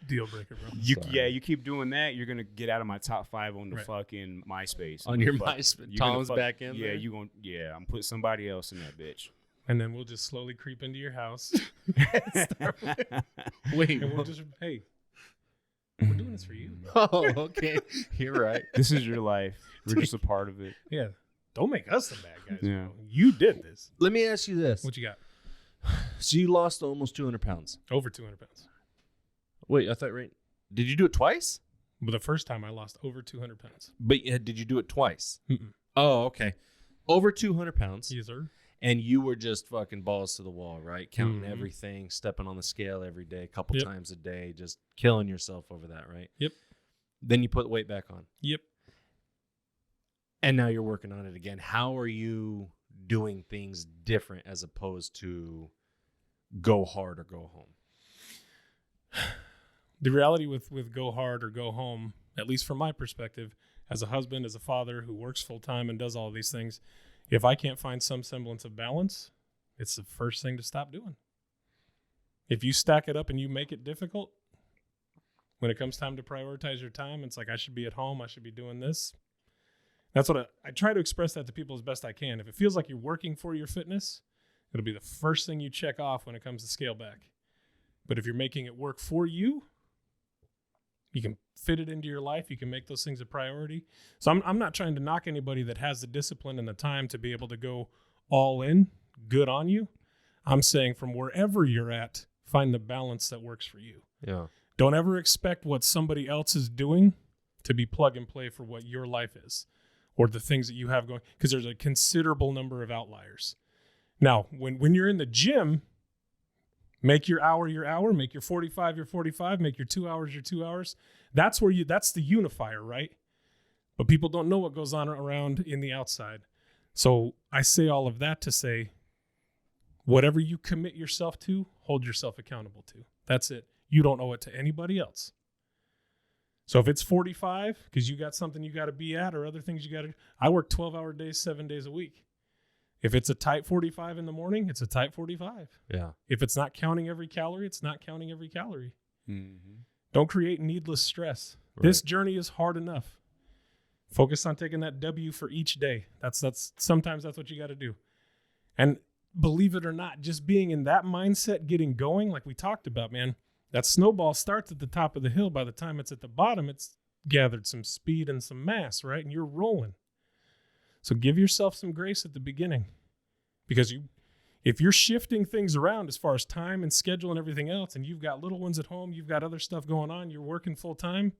deal breaker, bro. You keep doing that, you're going to get out of my top 5 on the fucking MySpace. On your MySpace. Tom's back in there? I'm putting somebody else in that bitch. And then we'll just slowly creep into your house. Wait. And we'll just, hey, we're doing this for you. Oh, okay. You're right. This is your life. We're just a part of it. Yeah. Don't make us the bad guys. Yeah. Bro. You did this. Let me ask you this. What you got? So you lost almost 200 pounds. Over 200 pounds. Wait, I thought, right? Did you do it twice? But the first time I lost over 200 pounds. But did you do it twice? Mm-mm. Oh, okay. Over 200 pounds. Yes, sir. And you were just fucking balls to the wall, right? Counting everything, stepping on the scale every day, a couple times a day, just killing yourself over that, right? Yep. Then you put weight back on. Yep. And now you're working on it again. How are you doing things different as opposed to go hard or go home? The reality with go hard or go home, at least from my perspective, as a husband, as a father who works full time and does all these things, if I can't find some semblance of balance, it's the first thing to stop doing. If you stack it up and you make it difficult, when it comes time to prioritize your time, it's like, I should be at home, I should be doing this. That's what I try to express that to people as best I can. If it feels like you're working for your fitness, it'll be the first thing you check off when it comes to scale back. But if you're making it work for you, you can fit it into your life. You can make those things a priority. So I'm not trying to knock anybody that has the discipline and the time to be able to go all in. Good on you. I'm saying from wherever you're at, find the balance that works for you. Yeah. Don't ever expect what somebody else is doing to be plug and play for what your life is or the things that you have going, because there's a considerable number of outliers. Now, when you're in the gym, make your hour, make your 45, your 45, make your 2 hours, your 2 hours. That's the unifier, right? But people don't know what goes on around in the outside. So I say all of that to say, whatever you commit yourself to, hold yourself accountable to. That's it. You don't owe it to anybody else. So if it's 45, because you got something you got to be at or other things you got to do. I work 12-hour days, 7 days a week. If it's a tight 45 in the morning, it's a tight 45. Yeah. If it's not counting every calorie, it's not counting every calorie. Mm-hmm. Don't create needless stress. Right. This journey is hard enough. Focus on taking that W for each day. Sometimes that's what you got to do. And believe it or not, just being in that mindset, getting going, like we talked about, man, that snowball starts at the top of the hill. By the time it's at the bottom, it's gathered some speed and some mass, right? And you're rolling. So give yourself some grace at the beginning, because if you're shifting things around as far as time and schedule and everything else, and you've got little ones at home, you've got other stuff going on, you're working full time,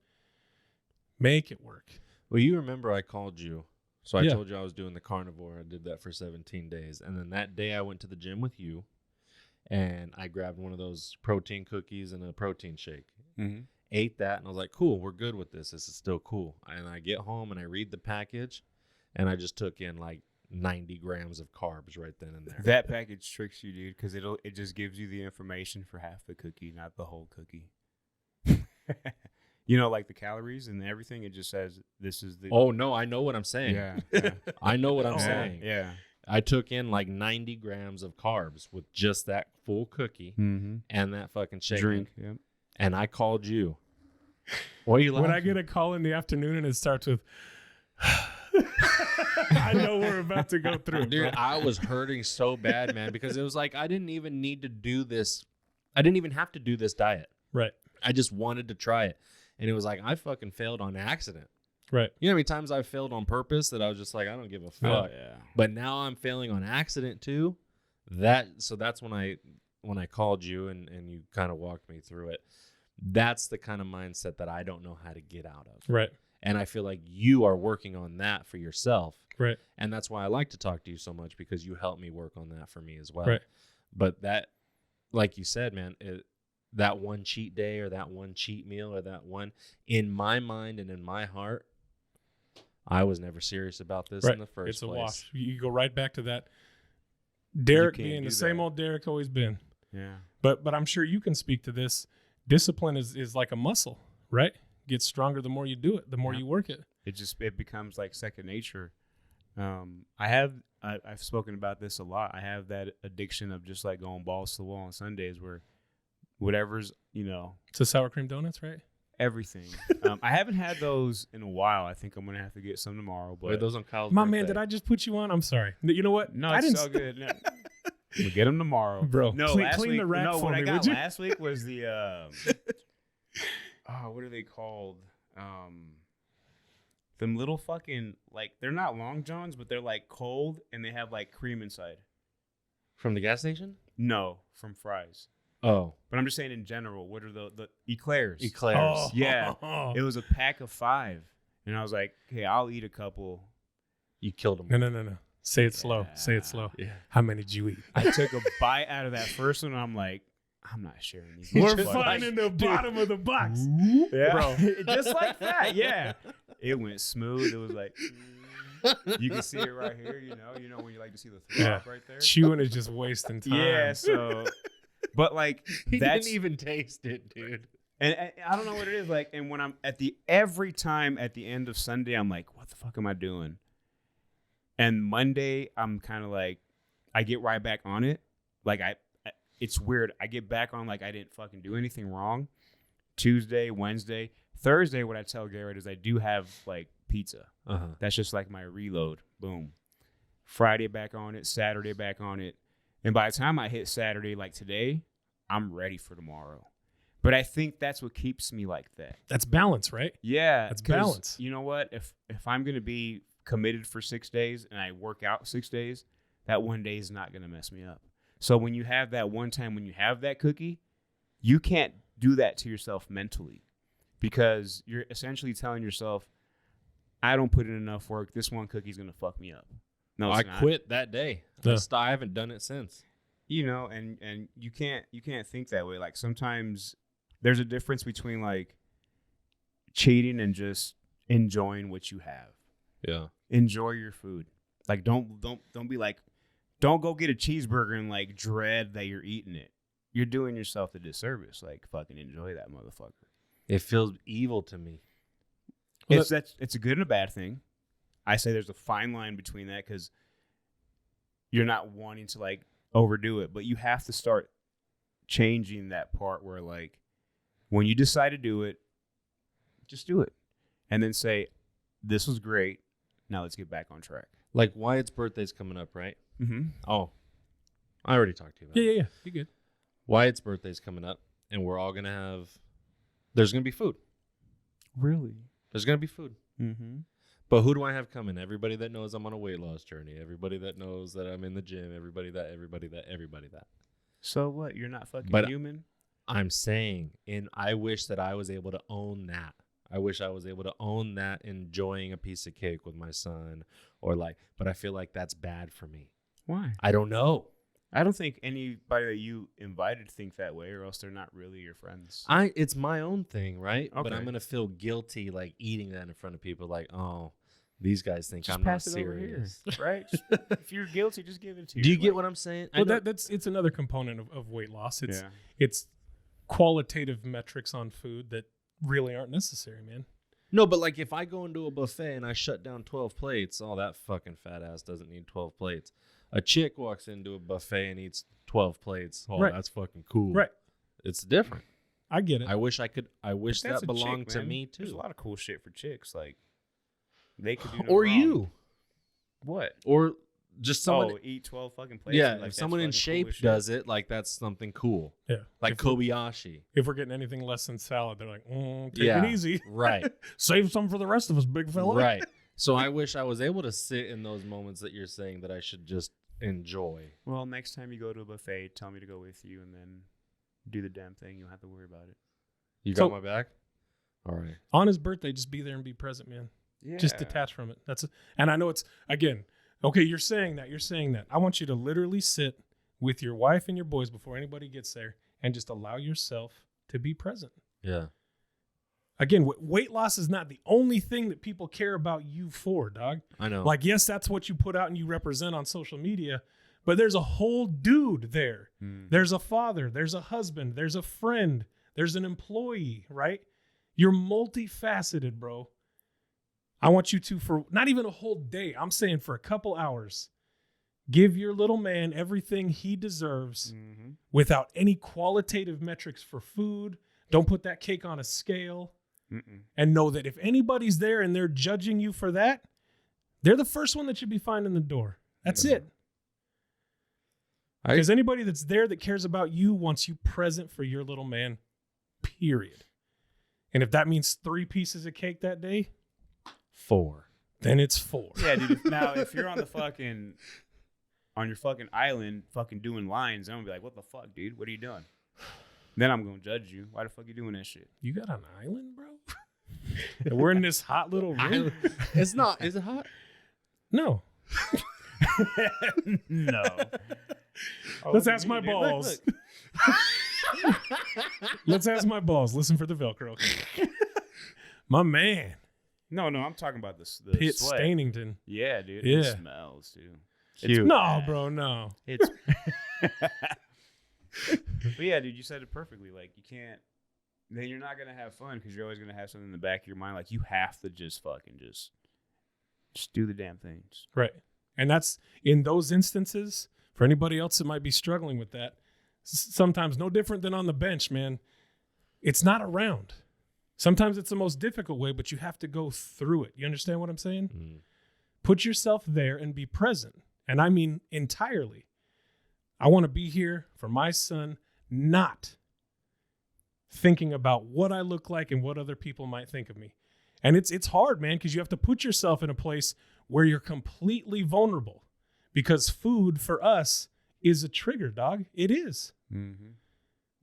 make it work. Well, you remember I called you. So I Yeah. told you I was doing the carnivore. I did that for 17 days. And then that day I went to the gym with you, and I grabbed one of those protein cookies and a protein shake. Mm-hmm. Ate that, and I was like, cool, we're good with this. This is still cool. And I get home and I read the package, and I just took in like 90 grams of carbs right then and there. That package tricks you, dude, because it just gives you the information for half the cookie, not the whole cookie. You know, like the calories and everything. It just says this is the. Oh no, I know what I'm saying. Yeah. I know what I'm Yeah, saying. Yeah. I took in like 90 grams of carbs with just that full cookie Mm-hmm. and that fucking shake. Drink. Yep. And I called you. What are you laughing? When I get a call in the afternoon and it starts with, I know we're about to go through. Dude, I was hurting so bad, man, because it was like I didn't even need to do this. I didn't even have to do this diet. Right. I just wanted to try it. And it was like I fucking failed on accident. Right. You know how many times I failed on purpose that I was just like, I don't give a fuck. Yeah. But now I'm failing on accident too. So that's when I called you and you kind of walked me through it. That's the kind of mindset that I don't know how to get out of. Right. And I feel like you are working on that for yourself. Right. And that's why I like to talk to you so much, because you help me work on that for me as well. Right. But that, like you said, man, that one cheat day or that one cheat meal or that one, in my mind and in my heart, I was never serious about this in the first It's a place. wash. You go right back to that. Derek can't being do the same that. old Derek always been. Yeah. But I'm sure you can speak to this. Discipline is like a muscle, right? Gets stronger the more you do it, the more Yeah. you work it. It becomes like second nature. I've spoken about this a lot. I have that addiction of just like going balls to the wall on Sundays, where whatever's, It's a sour cream donuts, right? everything. I haven't had those in a while. I think I'm gonna have to get some tomorrow. But Wait, those on Kyle's My birthday. man, did I just put you on? I'm sorry. You know what? no, I it's didn't. so good. No. We'll get them tomorrow, Bro, No, clean last week, the rack no, for what me, I got would you? last week was the what are they called? Them little fucking, like, they're not Long Johns, but they're like cold and they have like cream inside. From the gas station? No, from Fry's. Oh, But I'm just saying in general, what are the eclairs? eclairs. Oh. Yeah. It was a pack of 5. And I was like, okay, I'll eat a couple. You killed him. No. Say it slow. Say it slow. Yeah. How many did you eat? I took a bite out of that first one and I'm like, I'm not sharing these. We're But, finding the bottom of the box. yeah. Bro. Just like that, yeah. It went smooth. It was like, you can see it right here, you know when you like to see the throb right there. Chewing is just wasting time. Yeah, so, but like, He that's, didn't even taste it, dude. and I don't know what it is, like, and when I'm every time at the end of Sunday, I'm like, what the fuck am I doing? And Monday, I'm kind of like, I get right back on it. Like, it's weird. I get back on like I didn't fucking do anything wrong. Tuesday, Wednesday, Thursday, what I tell Garrett is I do have like pizza. Uh-huh. That's just like my reload. Boom. Friday back on it. Saturday back on it. And by the time I hit Saturday, like today, I'm ready for tomorrow. But I think that's what keeps me like that. That's balance, right? Yeah. That's 'cause balance. You know what? If I'm going to be committed for 6 days and I work out 6 days, that one day is not going to mess me up. So when you have that one time when you have that cookie, you can't do that to yourself mentally, because you're essentially telling yourself, I don't put in enough work. This one cookie's going to fuck me up. No, it's I not. quit that day. Yeah. I haven't done it since. And you can't think that way. Like, sometimes there's a difference between like cheating and just enjoying what you have. Yeah. Enjoy your food. Like, don't be like, don't go get a cheeseburger and like dread that you're eating it. You're doing yourself a disservice. Like, fucking enjoy that motherfucker. It feels evil to me. Well, It's a good and a bad thing. I say there's a fine line between that, because you're not wanting to like overdo it, but you have to start changing that part where, like, when you decide to do it, just do it, and then say, this was great. Now let's get back on track. Like Wyatt's birthday's coming up, right? Mm-hmm. Oh, I already talked to you about it. Yeah. You good? Wyatt's birthday's coming up, and we're all gonna have. There's gonna be food. Really? There's gonna be food. Mm-hmm. But who do I have coming? Everybody that knows I'm on a weight loss journey. Everybody that knows that I'm in the gym. Everybody that. So what? You're not fucking But human? I'm saying, I wish that I was able to own that. I wish I was able to own that, enjoying a piece of cake with my son, but I feel like that's bad for me. Why? I don't know. I don't think anybody that you invited think that way, or else they're not really your friends. It's my own thing, right? Okay. But I'm gonna feel guilty like eating that in front of people. Like, oh, these guys think Just I'm not pass it over here, serious. right? If you're guilty, just give it to you. Do you get what I'm saying? Well, it's another component of weight loss. Yeah. It's qualitative metrics on food that really aren't necessary, man. No, but like if I go into a buffet and I shut down 12 plates, that fucking fat ass doesn't need 12 plates. A chick walks into a buffet and eats 12 plates. Oh, Right. That's fucking cool. Right. It's different. I get it. I wish That's that a belonged chick, to man. me too. There's a lot of cool shit for chicks. Like they could do no Or wrong. you. What? Or just someone. eat 12 fucking plates. Yeah, and, like, if someone in that's fucking cool shape as shit. does it, like that's something cool. Yeah. Like If we're- Kobayashi. If we're getting anything less than salad, they're like, take Yeah. it easy. Right. Save some for the rest of us, big fella. Right. So I wish I was able to sit in those moments that you're saying that I should just enjoy. Well, next time you go to a buffet, tell me to go with you, and then do the damn thing. You don't have to worry about it. You So- got my back? All right. On his birthday, just be there and be present, man. Yeah. Just detach from it. And I know it's, again, okay, you're saying that. I want you to literally sit with your wife and your boys before anybody gets there and just allow yourself to be present. Yeah. Again, weight loss is not the only thing that people care about you for, dog. I know. Like, yes, that's what you put out and you represent on social media, but there's a whole dude there. There's a father, there's a husband, there's a friend, there's an employee, right? You're multifaceted, bro. I want you to, for not even a whole day, I'm saying for a couple hours, give your little man everything he deserves without any qualitative metrics for food. Don't put that cake on a scale. And know that if anybody's there and they're judging you for that, they're the first one that should be finding the door. That's it. Because anybody that's there that cares about you wants you present for your little man, period. And if that means 3 pieces of cake that day, 4. then it's 4. Yeah, dude. Now, if you're on your fucking island, fucking doing lines, I'm gonna be like, "What the fuck, dude? What are you doing?" Then I'm gonna judge you. Why the fuck you doing that shit? You got an island, bro? And we're in this hot little room? It's not. Is it hot? No. No. Let's ask my balls. Look. Let's ask my balls. Listen for the Velcro. My man. No, I'm talking about the Pitt sweat. Stainington. Yeah, dude. Yeah. It smells, dude. Cute. No, bro, no. It's. But yeah, dude, you said it perfectly. Like, you can't. Then you're not gonna have fun because you're always gonna have something in the back of your mind. Like, you have to just do the damn things. Right. And that's in those instances, for anybody else that might be struggling with that, sometimes no different than on the bench, man. It's not around. Sometimes it's the most difficult way, but you have to go through it. You understand what I'm saying? Put yourself there and be present. And I mean entirely. I want to be here for my son, not thinking about what I look like and what other people might think of me. And it's hard, man, because you have to put yourself in a place where you're completely vulnerable, because food for us is a trigger, dog. It is.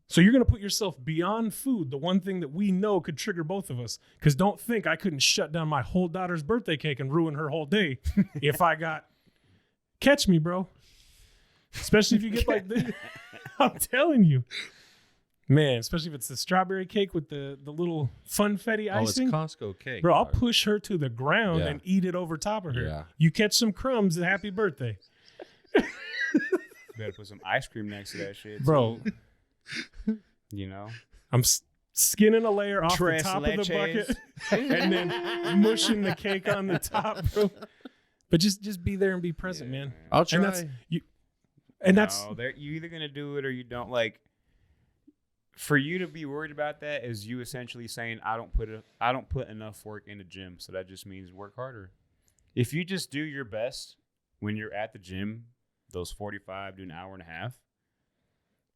So you're going to put yourself beyond food, the one thing that we know could trigger both of us. Because don't think I couldn't shut down my whole daughter's birthday cake and ruin her whole day if I got... Catch me, bro. Especially if you get like this. I'm telling you. Man, especially if it's the strawberry cake with the little funfetti icing. Oh, it's Costco cake. Bro, I'll dog. push her to the ground Yeah. and eat it over top of her. Yeah. You catch some crumbs and happy birthday. You better put some ice cream next to that shit, Bro, You know? I'm skinning a layer off Tres the top of the leches. bucket and then mushing the cake on the top, bro. But just be there and be present, man. I'll try. And that's you. And that's No, you either gonna do it or you don't. Like, for you to be worried about that is you essentially saying I don't put enough work in the gym, so that just means work harder. If you just do your best when you're at the gym, those 45 to an hour and a half,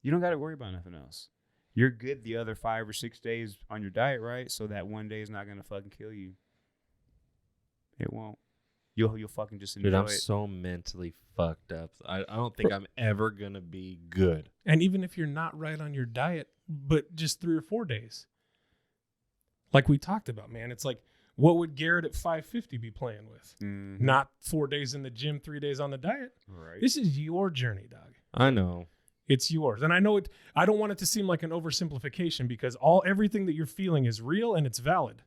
you don't got to worry about nothing else. You're good the other 5 or 6 days on your diet, right? So that one day is not gonna fucking kill you. It won't. You'll fucking just enjoy Dude, I'm it. so mentally fucked up. I don't think I'm ever gonna be good. And even if you're not right on your diet, but just 3 or 4 days, like we talked about, man, it's like, what would Garrett at 550 be playing with? Mhm. Not 4 days in the gym, 3 days on the diet. Right. This is your journey, dog. I know. It's yours. And I know it. I don't want it to seem like an oversimplification because everything that you're feeling is real and it's valid.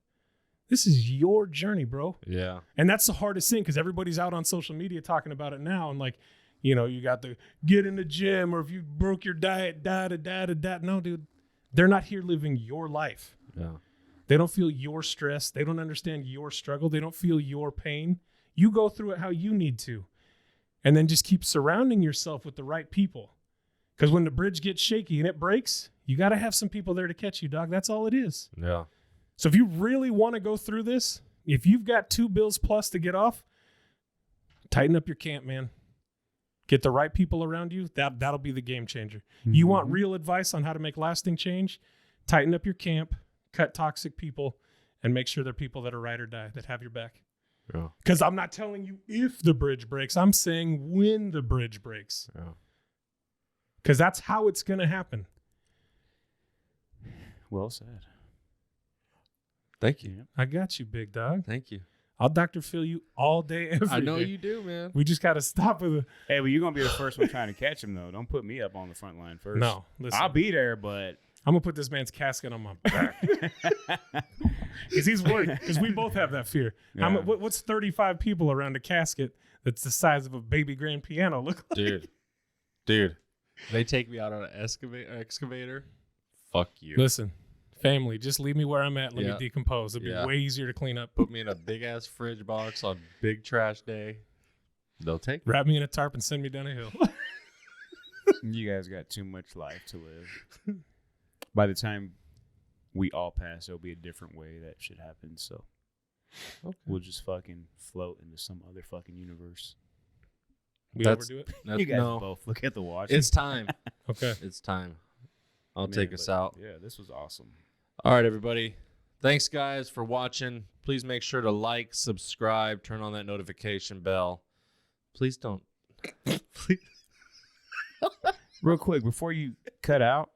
This is your journey, bro. Yeah. And that's the hardest thing because everybody's out on social media talking about it now. And like, you know, you got the get in the gym or if you broke your diet, da. No, dude, they're not here living your life. Yeah. They don't feel your stress. They don't understand your struggle. They don't feel your pain. You go through it how you need to. And then just keep surrounding yourself with the right people. Because when the bridge gets shaky and it breaks, you got to have some people there to catch you, dog. That's all it is. Yeah. So if you really want to go through this, if you've got 2 bills plus to get off, tighten up your camp, man. Get the right people around you. That'll be the game changer. Mm-hmm. You want real advice on how to make lasting change? Tighten up your camp, cut toxic people, and make sure they're people that are ride or die, that have your back. Yeah. Because I'm not telling you if the bridge breaks. I'm saying when the bridge breaks. Yeah. Because that's how it's going to happen. Well said. Thank you. I got you, big dog. Thank you. I'll Dr. Phil you all day, every day. I know you do, man. We just got to stop with it. Hey, but you're going to be the first one trying to catch him, though. Don't put me up on the front line first. No, listen. I'll be there, but... I'm going to put this man's casket on my back. Because he's worried. Because we both have that fear. Yeah. What's 35 people around a casket that's the size of a baby grand piano look like? Dude. They take me out on an excavator. Fuck you. Listen, family, just leave me where I'm at. Let me decompose. It'd be way easier to clean up. Put me in a big-ass fridge box on big trash day. They'll take me. Wrap me in a tarp and send me down a hill. You guys got too much life to live. By the time we all pass, there'll be a different way that shit happens. So we'll just fucking float into some other fucking universe. We overdo it? You guys both look at the watch. It's time. Okay. It's time. I'll take us out. Yeah, this was awesome. All right, everybody. Thanks, guys, for watching. Please make sure to like, subscribe, turn on that notification bell. Please don't. Please. Real quick, before you cut out,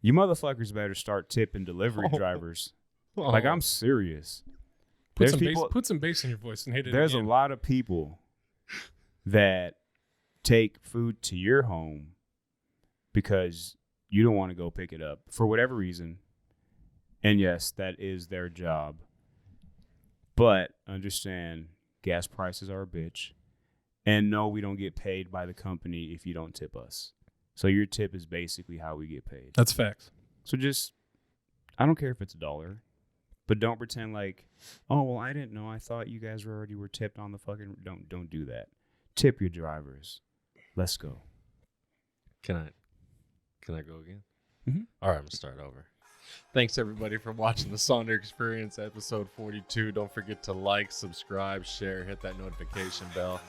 you motherfuckers better start tipping delivery drivers. Like, I'm serious. Put some bass in your voice and hit it There's again. a lot of people that take food to your home because you don't want to go pick it up for whatever reason. And yes, that is their job. But understand, gas prices are a bitch. And no, we don't get paid by the company if you don't tip us. So your tip is basically how we get paid. That's facts. So just, I don't care if it's $1, but don't pretend like, oh, well, I didn't know. I thought you guys were tipped on the fucking, don't do that. Tip your drivers. Let's go. Can I go again? Mm-hmm. All right, I'm going to start over. Thanks, everybody, for watching the Sonder Experience, episode 42. Don't forget to like, subscribe, share, hit that notification bell.